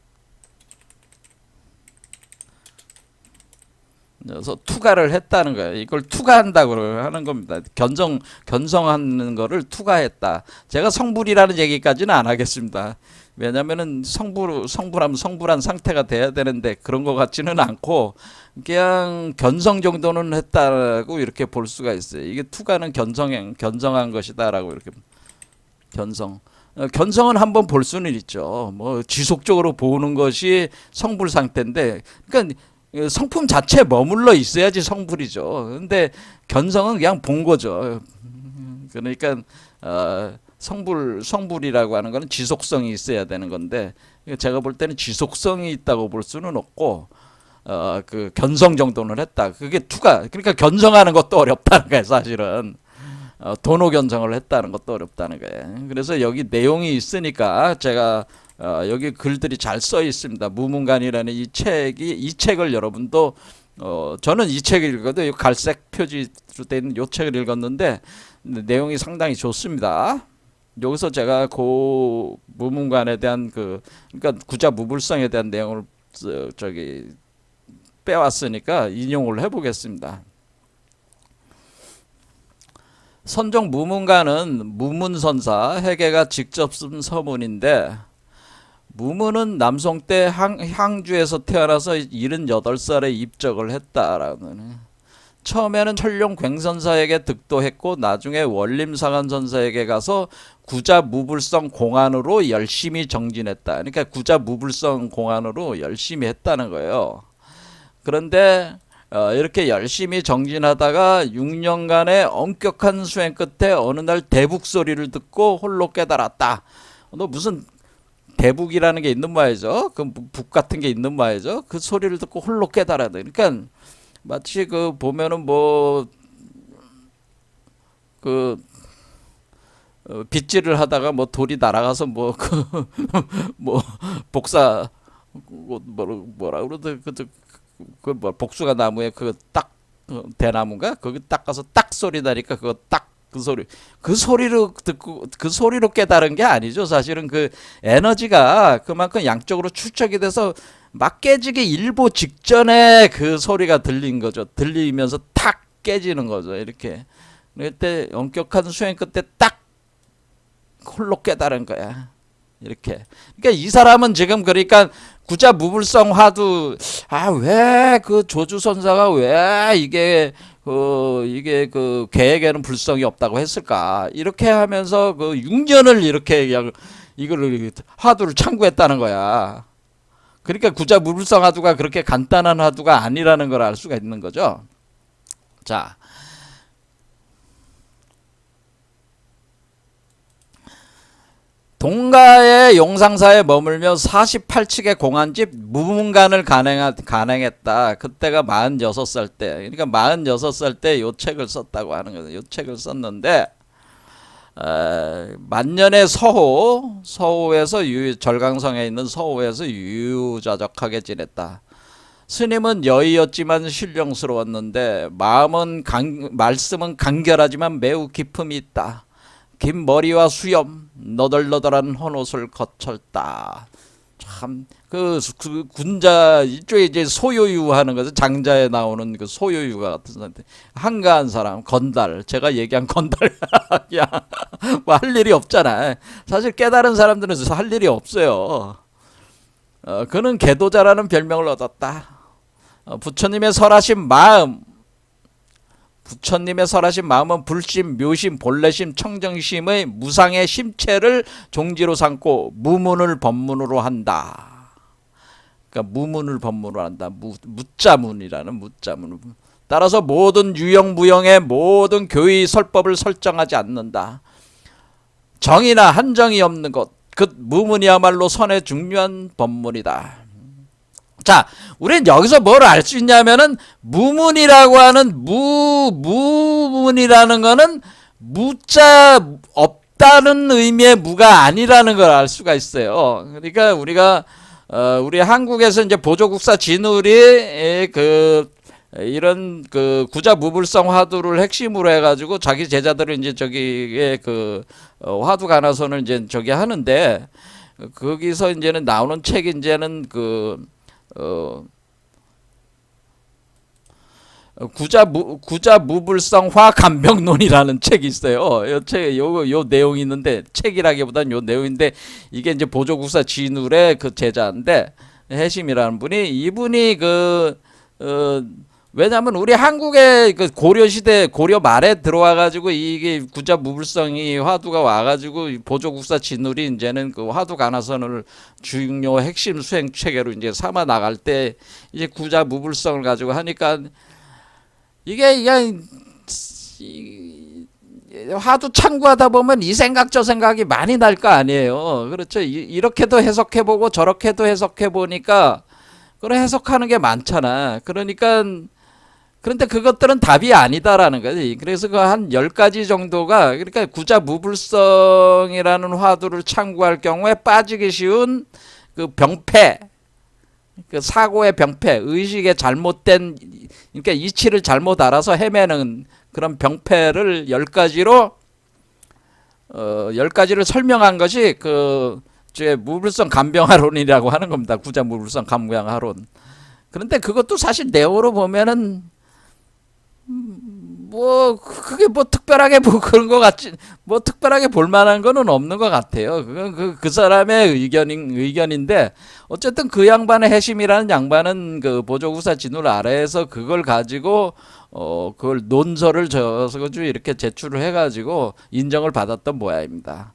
그래서 투가를 했다는 거예요. 이걸 투가한다고 하는 겁니다. 견성하는 거를 투가했다. 제가 성불이라는 얘기까지는 안 하겠습니다. 왜냐면은 성불하면 성불한 상태가 돼야 되는데 그런 것 같지는 않고 그냥 견성 정도는 했다고 이렇게 볼 수가 있어요. 이게 투가는 견성한 것이다라고 이렇게 견성은 한번 볼 수는 있죠. 뭐 지속적으로 보는 것이 성불 상태인데, 그러니까 성품 자체에 머물러 있어야지 성불이죠. 근데 견성은 그냥 본 거죠. 그러니까 성불이라고 하는 거는 지속성이 있어야 되는 건데 제가 볼 때는 지속성이 있다고 볼 수는 없고 그 견성 정도는 했다. 그게 투가 그러니까 견성하는 것도 어렵다는 거예요. 사실은 도노 견성을 했다는 것도 어렵다는 거예요. 그래서 여기 내용이 있으니까 제가 여기 글들이 잘 써 있습니다. 무문관이라는 이 책을 여러분도 저는 이 책을 읽어도 갈색 표지로 된 이 책을 읽었는데 내용이 상당히 좋습니다. 여기서 제가 그 무문관에 대한 그러니까 구자무불성에 대한 내용을 빼왔으니까 인용을 해보겠습니다. 선종 무문관은 무문선사 해계가 직접 쓴 서문인데 무문은 남송 때 항주에서 태어나서 78살에 입적을 했다라는. 처음에는 철룡 굉선사에게 득도했고 나중에 원림상한 선사에게 가서 구자무불성 공안으로 열심히 정진했다. 그러니까 구자무불성 공안으로 열심히 했다는 거예요. 그런데 이렇게 열심히 정진하다가 6년간의 엄격한 수행 끝에 어느 날 대북 소리를 듣고 홀로 깨달았다. 너 무슨 대북이라는 게 있는 말이죠. 그 북 같은 게 있는 말이죠. 그 소리를 듣고 홀로 깨달아야 돼. 그러니까 마치 그 보면은 뭐 그 빗질을 하다가 뭐 돌이 날아가서 뭐 그 뭐 복사 뭐라 그러더 뭐 복숭아 나무에 그 딱 대나무인가 거기 딱 가서 딱 소리 나니까 그거 딱 그 소리로 듣고 그 소리로 깨달은 게 아니죠. 사실은 그 에너지가 그만큼 양쪽으로 축적이 돼서 막 깨지기 일보 직전에 그 소리가 들린 거죠. 들리면서 탁 깨지는 거죠. 이렇게. 그때 엄격한 수행 끝에 딱 홀로 깨달은 거야. 이렇게. 그러니까 이 사람은 지금 그러니까 구자무불성 화두 왜 그 조주선사가 왜 이게 그 계획에는 불성이 없다고 했을까? 이렇게 하면서 그 6년을 이렇게 그냥 이거를 화두를 참고했다는 거야. 그러니까 구자무불성 화두가 그렇게 간단한 화두가 아니라는 걸 알 수가 있는 거죠. 자. 동가의 용상사에 머물며 48칙의 공안집 무문간을 간행했다. 그때가 46살 때. 그러니까 46살 때 요 책을 썼다고 하는 거죠. 요 책을 썼는데 만년의 서호에서 절강성에 있는 서호에서 유유자적하게 지냈다. 스님은 여의였지만 신령스러웠는데 말씀은 간결하지만 매우 기품이 있다. 긴 머리와 수염, 너덜너덜한 헌옷을 거쳤다. 참, 그 군자, 이쪽에 이제 소요유 하는 것은 장자에 나오는 그 소요유가 같은 상태. 한가한 사람, 건달. 제가 얘기한 건달. 야, 뭐 할 일이 없잖아. 사실 깨달은 사람들은 할 일이 없어요. 그는 개도자라는 별명을 얻었다. 부처님의 설하신 마음은 불심, 묘심, 본래심, 청정심의 무상의 심체를 종지로 삼고 무문을 법문으로 한다. 그러니까 무문을 법문으로 한다. 무자문이라는 무자문. 따라서 모든 유형무형의 모든 교의 설법을 설정하지 않는다. 정의나 한정이 없는 것. 그 무문이야말로 선의 중요한 법문이다. 자, 우리는 여기서 뭘 알 수 있냐면은 무문이라고 하는 무문이라는 거는 무자 없다는 의미의 무가 아니라는 걸 알 수가 있어요. 그러니까 우리가 우리 한국에서 이제 보조국사 진울이 이런 그 구자무불성 화두를 핵심으로 해가지고 자기 제자들을 이제 저기에 화두 가나선을 이제 저기 하는데 거기서 이제는 나오는 책이 이제는 구자무불성 화감병론이라는 책이 있어요. 요 내용이 있는데 책이라기보다는 요 내용인데 이게 이제 보조국사 진울의 그 제자인데 해심이라는 분이 이분이 왜냐하면 우리 한국의 그 고려 시대 고려 말에 들어와 가지고 이게 구자무불성이 화두가 와 가지고 보조국사 진울이 이제는 그 화두 가나선을 중요 핵심 수행 체계로 이제 삼아 나갈 때 이제 구자무불성을 가지고 하니까 이게 그냥 화두 참고하다 보면 이 생각 저 생각이 많이 날 거 아니에요. 그렇죠. 이렇게도 해석해 보고 저렇게도 해석해 보니까 그런 해석하는 게 많잖아. 그런데 그것들은 답이 아니다라는 거지. 그래서 그 한 10가지 정도가 그러니까 구자무불성이라는 화두를 참고할 경우에 빠지기 쉬운 그 병폐, 그 사고의 병폐, 의식의 잘못된 그러니까 이치를 잘못 알아서 헤매는 그런 병폐를 10가지를 설명한 것이 무불성 감병하론이라고 하는 겁니다. 구자무불성 감병하론. 그런데 그것도 사실 내용으로 보면은 그게 뭐 특별하게 뭐 그런 거 같지, 뭐 특별하게 볼 만한 거는 없는 것 같아요. 그건 그 사람의 의견인데, 어쨌든 그 양반의 해심이라는 양반은 그 보조구사 진울 아래에서 그걸 가지고, 그걸 논서를 저서가지고 이렇게 제출을 해가지고 인정을 받았던 모양입니다.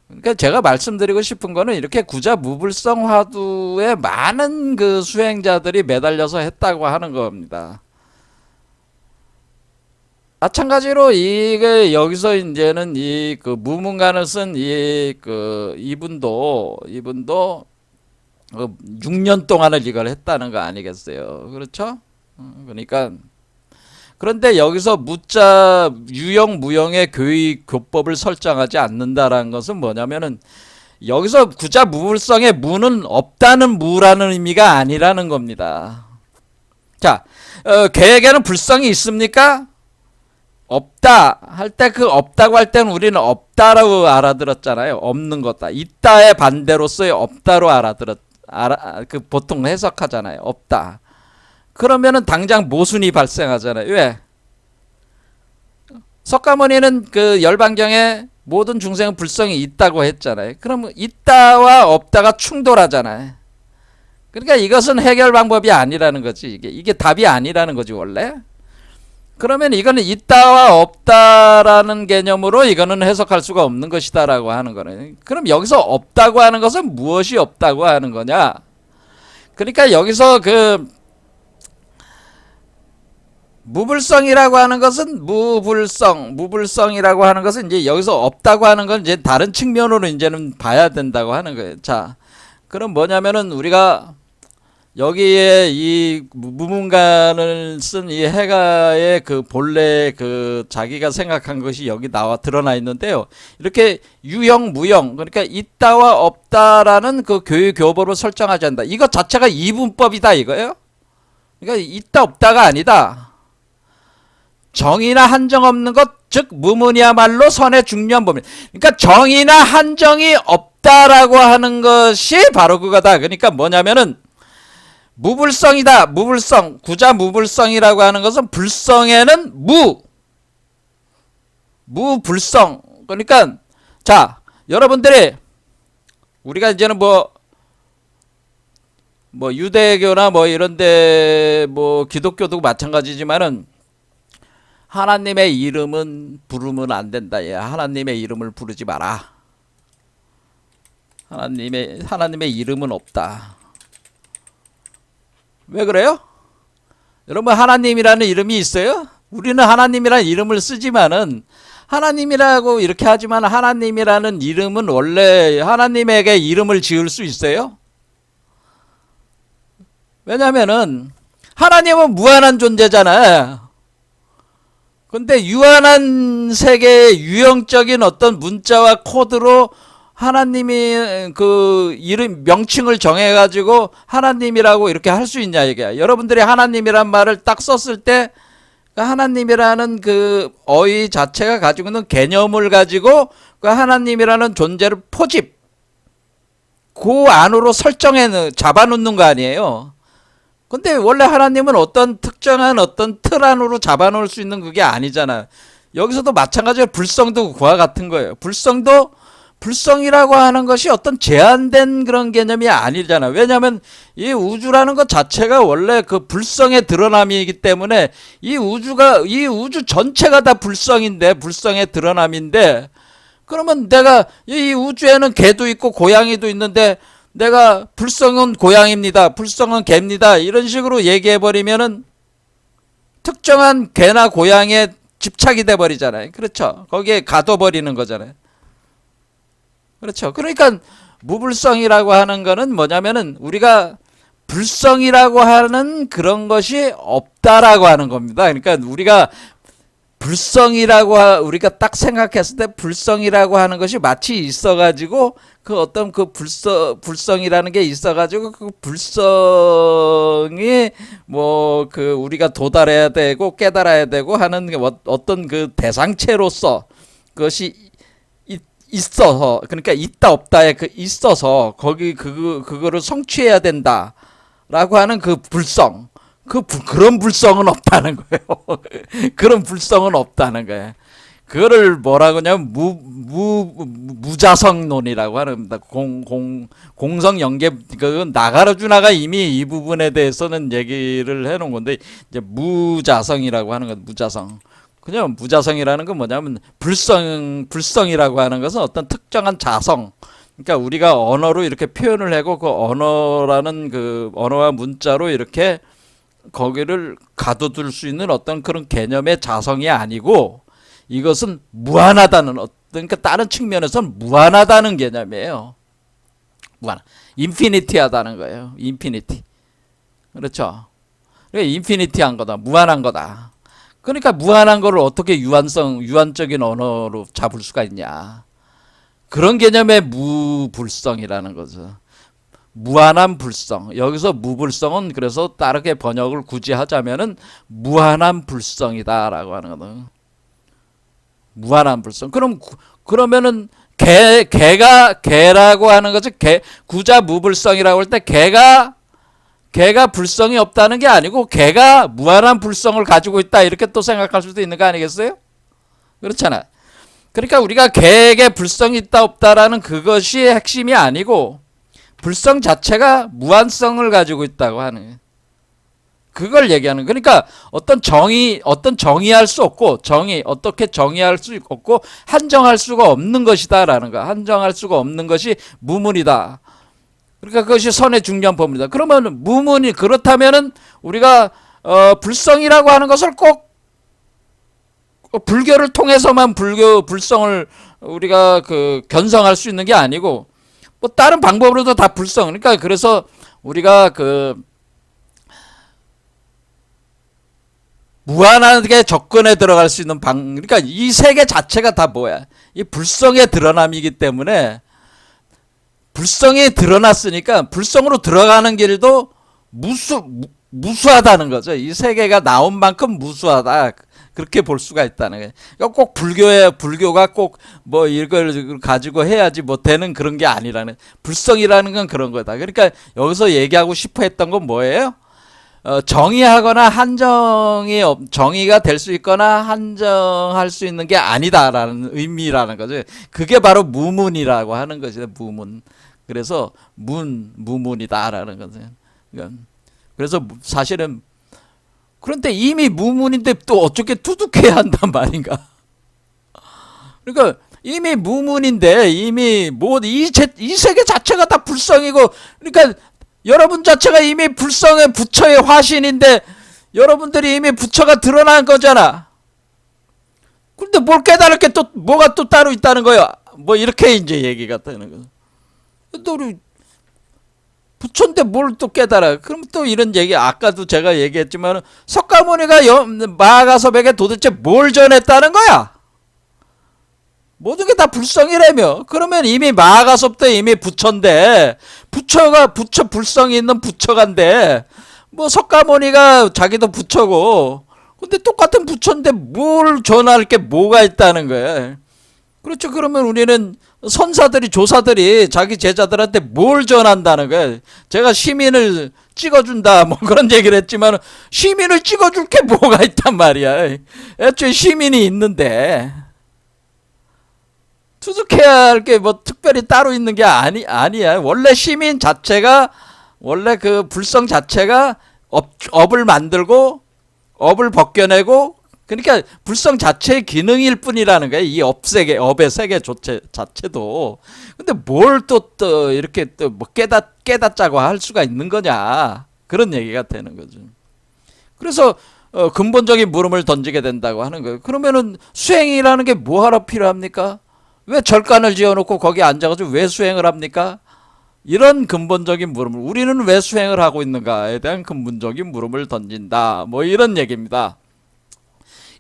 그러니까 제가 말씀드리고 싶은 거는 이렇게 구자 무불성 화두에 많은 그 수행자들이 매달려서 했다고 하는 겁니다. 마찬가지로 이게 여기서 이제는 이 그 무문간을 쓴 이 그 이분도 6년 동안을 이걸 했다는 거 아니겠어요? 그렇죠? 그러니까 그런데 여기서 무자 유형 무형의 교법을 설정하지 않는다라는 것은 뭐냐면은 여기서 구자 무불성의 무는 없다는 무라는 의미가 아니라는 겁니다. 자, 계에게는 불성이 있습니까? 없다 할 때 그 없다고 할 때는 우리는 없다라고 알아들었잖아요. 없는 거다. 있다의 반대로서의 없다로 그 보통 해석하잖아요. 없다. 그러면은 당장 모순이 발생하잖아요. 왜? 석가모니는 그 열반경에 모든 중생은 불성이 있다고 했잖아요. 그러면 있다와 없다가 충돌하잖아요. 그러니까 이것은 해결 방법이 아니라는 거지. 이게 답이 아니라는 거지 원래. 그러면 이거는 있다와 없다라는 개념으로 이거는 해석할 수가 없는 것이다라고 하는 거네. 그럼 여기서 없다고 하는 것은 무엇이 없다고 하는 거냐? 그러니까 여기서 그 무불성이라고 하는 것은 무불성이라고 하는 것은 이제 여기서 없다고 하는 건 이제 다른 측면으로 이제는 봐야 된다고 하는 거예요. 자, 그럼 뭐냐면은 우리가 여기에 이 무문간을 쓴 이 해가의 그 본래 그 자기가 생각한 것이 여기 드러나 있는데요. 이렇게 유형 무형 그러니까 있다와 없다라는 그 교법으로 설정하지 않는다. 이것 자체가 이분법이다 이거예요. 그러니까 있다 없다가 아니다. 정의나 한정 없는 것, 즉 무문이야말로 선의 중요한 범위. 그러니까 정의나 한정이 없다라고 하는 것이 바로 그거다. 그러니까 뭐냐면은 무불성이다. 무불성. 구자 무불성이라고 하는 것은 불성에는 무불성. 그러니까 자, 여러분들이 우리가 이제는 뭐 유대교나 뭐 이런데 뭐 기독교도 마찬가지지만은 하나님의 이름은 부르면 안 된다. 예, 하나님의 이름을 부르지 마라. 하나님의 이름은 없다. 왜 그래요? 여러분 하나님이라는 이름이 있어요? 우리는 하나님이라는 이름을 쓰지만은 하나님이라고 이렇게 하지만 하나님이라는 이름은 원래 하나님에게 이름을 지을 수 있어요? 왜냐면은 하나님은 무한한 존재잖아요. 근데 유한한 세계의 유형적인 어떤 문자와 코드로 하나님이 그 이름 명칭을 정해가지고 하나님이라고 이렇게 할 수 있냐 이게. 여러분들이 하나님이란 말을 딱 썼을 때 하나님이라는 그 어휘 자체가 가지고 있는 개념을 가지고 그 하나님이라는 존재를 포집 그 안으로 잡아놓는 거 아니에요. 근데 원래 하나님은 어떤 특정한 어떤 틀 안으로 잡아놓을 수 있는 그게 아니잖아요. 여기서도 마찬가지로 불성도 그와 같은 거예요. 불성이라고 하는 것이 어떤 제한된 그런 개념이 아니잖아요. 왜냐하면 이 우주라는 것 자체가 원래 그 불성의 드러남이기 때문에 이 우주 전체가 다 불성의 드러남인데 그러면 내가 이 우주에는 개도 있고 고양이도 있는데 내가 불성은 고양입니다. 불성은 개입니다. 이런 식으로 얘기해버리면은 특정한 개나 고양이에 집착이 돼버리잖아요. 그렇죠. 거기에 가둬버리는 거잖아요. 그렇죠. 그러니까 무불성이라고 하는 거는 뭐냐면은 우리가 불성이라고 하는 그런 것이 없다라고 하는 겁니다. 그러니까 우리가 우리가 딱 생각했을 때 불성이라고 하는 것이 마치 있어가지고 그 어떤 그 불성이라는 게 있어가지고 그 불성이 뭐 그 우리가 도달해야 되고 깨달아야 되고 하는 어떤 그 대상체로서 그것이 있어서 그러니까 있다 없다에 그 있어서 거기 그거를 성취해야 된다라고 하는 그 불성 그런 불성은 없다는 거예요. 그런 불성은 없다는 거예요. 그거를 뭐라고 하냐면 무자성론이라고 하는 겁니다. 공성연계, 그 나가르주나가 이미 이 부분에 대해서는 얘기를 해놓은 건데, 이제 무자성이라고 하는 것, 무자성. 그냥 무자성이라는 건 뭐냐면 불성이라고 하는 것은 어떤 특정한 자성. 그러니까 우리가 언어로 이렇게 표현을 하고 그 언어라는 그 언어와 문자로 이렇게 거기를 가둬둘 수 있는 어떤 그런 개념의 자성이 아니고, 이것은 무한하다는, 그러니까 다른 측면에서는 무한하다는 개념이에요. 인피니티하다는 거예요. 인피니티. 그렇죠. 그러니까 인피니티한 거다. 무한한 거다. 그러니까 무한한 거를 어떻게 유한적인 언어로 잡을 수가 있냐. 그런 개념의 무불성이라는 거죠. 무한한 불성. 여기서 무불성은 그래서 다르게 번역을 굳이 하자면은 무한한 불성이다라고 하는 거는. 무한한 불성. 그러면은 개라고 하는 거죠. 구자 무불성이라고 할 때 개가 불성이 없다는 게 아니고 개가 무한한 불성을 가지고 있다, 이렇게 또 생각할 수도 있는 거 아니겠어요? 그렇잖아. 그러니까 우리가 개에게 불성이 있다 없다라는 그것이 핵심이 아니고 불성 자체가 무한성을 가지고 있다고 하는, 그걸 얘기하는. 그러니까 어떤 정의할 수 없고, 어떻게 정의할 수 없고 한정할 수가 없는 것이다라는 거. 한정할 수가 없는 것이 무문이다. 그러니까 그것이 선의 중요한 법문이다. 그러면 무문이 그렇다면은 우리가 불성이라고 하는 것을 꼭 불교를 통해서만 불성을 우리가 견성할 수 있는 게 아니고, 뭐 다른 방법으로도 다 불성. 그러니까 그래서 우리가 무한하게 접근에 들어갈 수 있는 그러니까 이 세계 자체가 다 뭐야? 이 불성의 드러남이기 때문에, 불성이 드러났으니까 불성으로 들어가는 길도 무수하다는 거죠. 이 세계가 나온 만큼 무수하다. 그렇게 볼 수가 있다는 거예요. 그러니까 꼭 불교가 꼭 뭐 이걸 가지고 해야지 뭐 되는 그런 게 아니라는, 불성이라는 건 그런 거다. 그러니까 여기서 얘기하고 싶어 했던 건 뭐예요? 정의하거나 정의가 될 수 있거나 한정할 수 있는 게 아니다라는 의미라는 거죠. 그게 바로 무문이라고 하는 것이다. 무문. 그래서 무문이다라는 거죠. 그래서 사실은, 그런데 이미 무문인데 또 어떻게 투득해야 한단 말인가? 그러니까 이미 무문인데, 이미 이 세계 자체가 다 불성이고, 그러니까 여러분 자체가 이미 불성의 부처의 화신인데 여러분들이 이미 부처가 드러난 거잖아. 근데 뭘 깨달을 게 또 뭐가 또 따로 있다는 거야. 뭐 이렇게 이제 얘기가 되는 거야. 또 우리 부처인데 뭘 또 깨달아. 그럼 또 이런 얘기, 아까도 제가 얘기했지만 석가모니가 마하가섭에게 도대체 뭘 전했다는 거야. 모든 게 다 불성이라며. 그러면 이미 마하가섭 때 이미 부처인데, 부처 불성이 있는 부처간데, 뭐 석가모니가 자기도 부처고, 근데 똑같은 부처인데 뭘 전할 게 뭐가 있다는 거야. 그렇죠. 그러면 우리는 선사들이, 조사들이 자기 제자들한테 뭘 전한다는 거야. 제가 시민을 찍어준다 뭐 그런 얘기를 했지만, 시민을 찍어줄 게 뭐가 있단 말이야. 애초에 시민이 있는데 투숙해야 할 게 뭐 특별히 따로 있는 게 아니야. 원래 시민 자체가, 원래 그 불성 자체가 업을 만들고 업을 벗겨내고, 그러니까 불성 자체의 기능일 뿐이라는 거야. 이 업의 세계 자체도. 근데 뭘 또 이렇게 또 뭐 깨닫자고 할 수가 있는 거냐. 그런 얘기가 되는 거죠. 그래서 근본적인 물음을 던지게 된다고 하는 거예요. 그러면은 수행이라는 게 뭐하러 필요합니까? 왜 절간을 지어놓고 거기 앉아가지고 왜 수행을 합니까? 이런 근본적인 물음을, 우리는 왜 수행을 하고 있는가에 대한 근본적인 물음을 던진다. 뭐 이런 얘기입니다.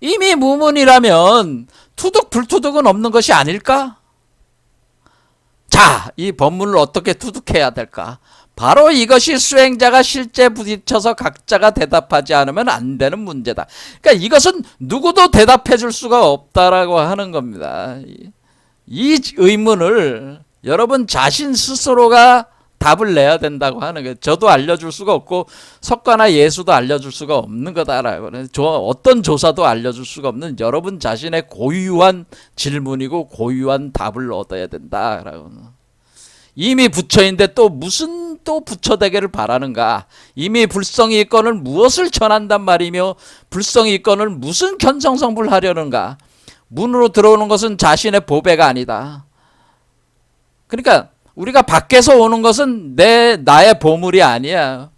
이미 무문이라면 투득 불투득은 없는 것이 아닐까? 자, 이 법문을 어떻게 투득해야 될까? 바로 이것이 수행자가 실제 부딪혀서 각자가 대답하지 않으면 안 되는 문제다. 그러니까 이것은 누구도 대답해 줄 수가 없다라고 하는 겁니다. 이 의문을 여러분 자신 스스로가 답을 내야 된다고 하는 거예요. 저도 알려줄 수가 없고 석가나 예수도 알려줄 수가 없는 거다라고. 어떤 조사도 알려줄 수가 없는 여러분 자신의 고유한 질문이고 고유한 답을 얻어야 된다라고. 이미 부처인데 또 무슨 또 부처 되기를 바라는가? 이미 불성이 있거늘 무엇을 전한단 말이며 불성이 있거늘 무슨 견성성불하려는가? 문으로 들어오는 것은 자신의 보배가 아니다. 그러니까 우리가 밖에서 오는 것은 나의 보물이 아니야.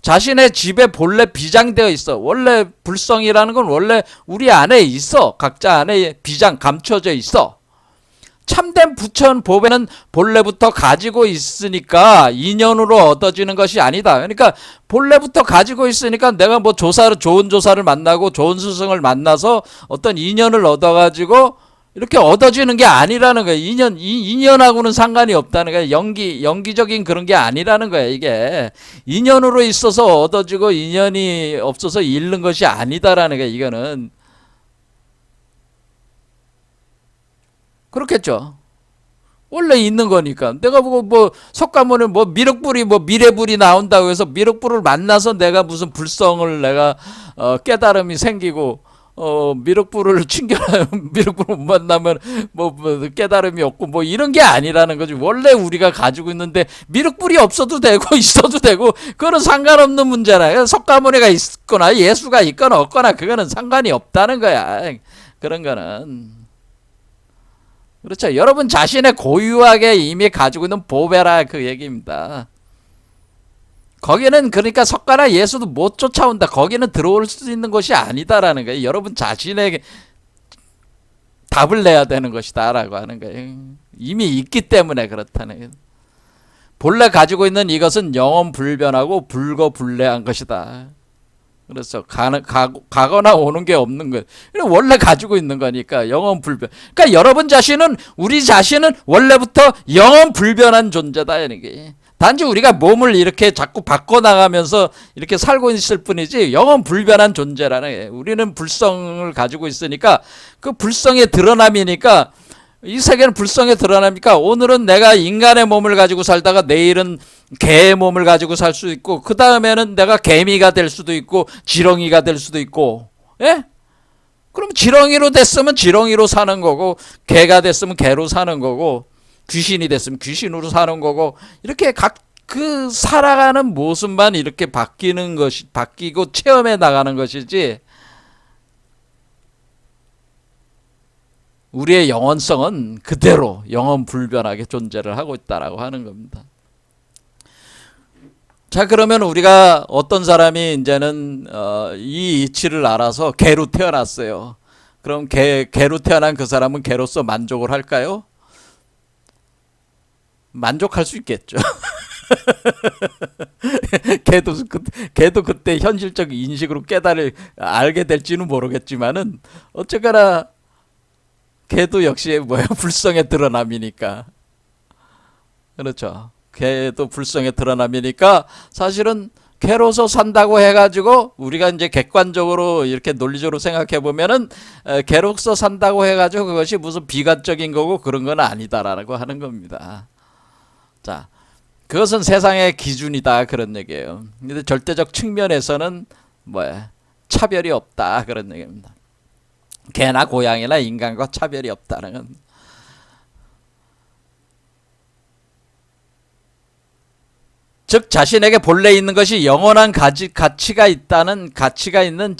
자신의 집에 본래 비장되어 있어. 원래 불성이라는 건 원래 우리 안에 있어. 각자 안에 비장 감춰져 있어. 참된 부처는 보배는 본래부터 가지고 있으니까 인연으로 얻어지는 것이 아니다. 그러니까 본래부터 가지고 있으니까 내가 뭐 좋은 조사를 만나고 좋은 스승을 만나서 어떤 인연을 얻어가지고 이렇게 얻어지는 게 아니라는 거예요. 인연하고는 상관이 없다는 거예요. 연기적인 그런 게 아니라는 거예요. 이게 인연으로 있어서 얻어지고 인연이 없어서 잃는 것이 아니다라는 거예요. 이거는 그렇겠죠. 원래 있는 거니까. 내가 뭐 석가모니 뭐 미륵불이 뭐 미래불이 나온다고 해서 미륵불을 만나서 내가 무슨 불성을 내가 깨달음이 생기고 미륵불을 미륵불을 못 만나면 뭐 깨달음이 없고 뭐 이런 게 아니라는 거지. 원래 우리가 가지고 있는데 미륵불이 없어도 되고 있어도 되고 그거는 상관없는 문제라. 석가모니가 있거나 예수가 있거나 없거나 그거는 상관이 없다는 거야. 그런 거는. 그렇죠. 여러분 자신의 고유하게 이미 가지고 있는 보배라 그 얘기입니다. 거기는 그러니까 석가나 예수도 못 쫓아온다. 거기는 들어올 수 있는 것이 아니다라는 거예요. 여러분 자신에게 답을 내야 되는 것이다 라고 하는 거예요. 이미 있기 때문에 그렇다는 거예요. 본래 가지고 있는 이것은 영원 불변하고 불거불례한 것이다. 그래서 가거나 오는 게 없는 거예요. 원래 가지고 있는 거니까 영원 불변. 그러니까 여러분 자신은 우리 자신은 원래부터 영원 불변한 존재다 이게. 단지 우리가 몸을 이렇게 자꾸 바꿔나가면서 이렇게 살고 있을 뿐이지 영원 불변한 존재라는 거예요. 우리는 불성을 가지고 있으니까 그 불성의 드러남이니까 이 세계는 불성의 드러남이니까 오늘은 내가 인간의 몸을 가지고 살다가 내일은 개의 몸을 가지고 살 수 있고 그 다음에는 내가 개미가 될 수도 있고 지렁이가 될 수도 있고 예? 그럼 지렁이로 됐으면 지렁이로 사는 거고 개가 됐으면 개로 사는 거고 귀신이 됐으면 귀신으로 사는 거고 이렇게 각 그 살아가는 모습만 이렇게 바뀌고 체험해 나가는 것이지 우리의 영원성은 그대로 영원 불변하게 존재를 하고 있다라고 하는 겁니다. 자, 그러면 우리가 어떤 사람이 이제는 이 이치를 알아서 개로 태어났어요. 그럼 개로 태어난 그 사람은 개로서 만족을 할까요? 만족할 수 있겠죠. 걔도 그때 현실적 인식으로 알게 될지는 모르겠지만은 어쨌거나 걔도 역시 불성의 드러남이니까. 그렇죠. 걔도 불성의 드러남이니까 사실은 개로서 산다고 해가지고 우리가 이제 객관적으로 이렇게 논리적으로 생각해 보면은 개로서 산다고 해가지고 그것이 무슨 비관적인 거고 그런 건 아니다라고 하는 겁니다. 자, 그것은 세상의 기준이다 그런 얘기예요. 근데 절대적 측면에서는 차별이 없다 그런 얘기입니다. 개나 고양이나 인간과 차별이 없다는 건. 즉 자신에게 본래 있는 것이 영원한 가치가 있다는 가치가 있는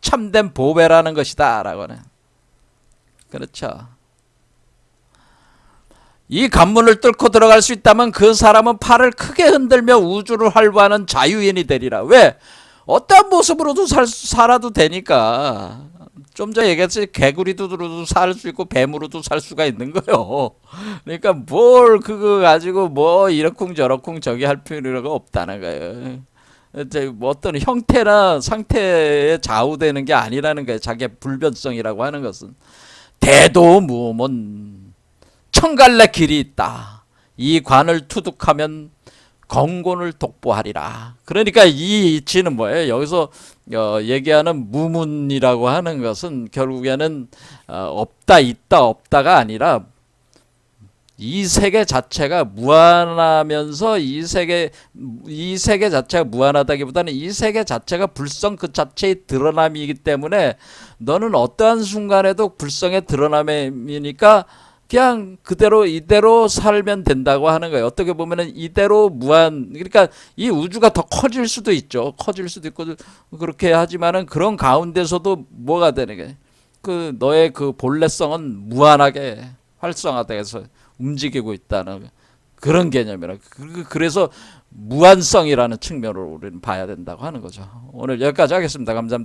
참된 보배라는 것이다 라고는. 그렇죠. 이 관문을 뚫고 들어갈 수 있다면 그 사람은 팔을 크게 흔들며 우주를 활보하는 자유인이 되리라. 왜? 어떠한 모습으로도 살아도 되니까. 좀 전에 얘기했지 개구리로도 살 수 있고 뱀으로도 살 수가 있는 거요. 그러니까 뭘 그거 가지고 뭐 이러쿵저러쿵 저기 할 필요가 없다는 거예요. 이제 뭐 어떤 형태나 상태에 좌우되는 게 아니라는 거예요. 자기의 불변성이라고 하는 것은. 대도무문 천갈래 길이 있다. 이 관을 투득하면 건곤을 독보하리라. 그러니까 이 이치는 뭐예요? 여기서 얘기하는 무문이라고 하는 것은 결국에는 없다 있다 없다가 아니라 이 세계 자체가 무한하면서 이 세계 자체가 무한하다기보다는 이 세계 자체가 불성 그 자체의 드러남이기 때문에 너는 어떠한 순간에도 불성의 드러남이니까 그냥 그대로 이대로 살면 된다고 하는 거예요. 어떻게 보면은 이대로 무한, 그러니까 이 우주가 더 커질 수도 있죠. 커질 수도 있고 그렇게 하지만은 그런 가운데서도 뭐가 되는 게 그 너의 그 본래성은 무한하게 활성화돼서 움직이고 있다는 그런 개념이라. 그래서 무한성이라는 측면으로 우리는 봐야 된다고 하는 거죠. 오늘 여기까지 하겠습니다. 감사합니다.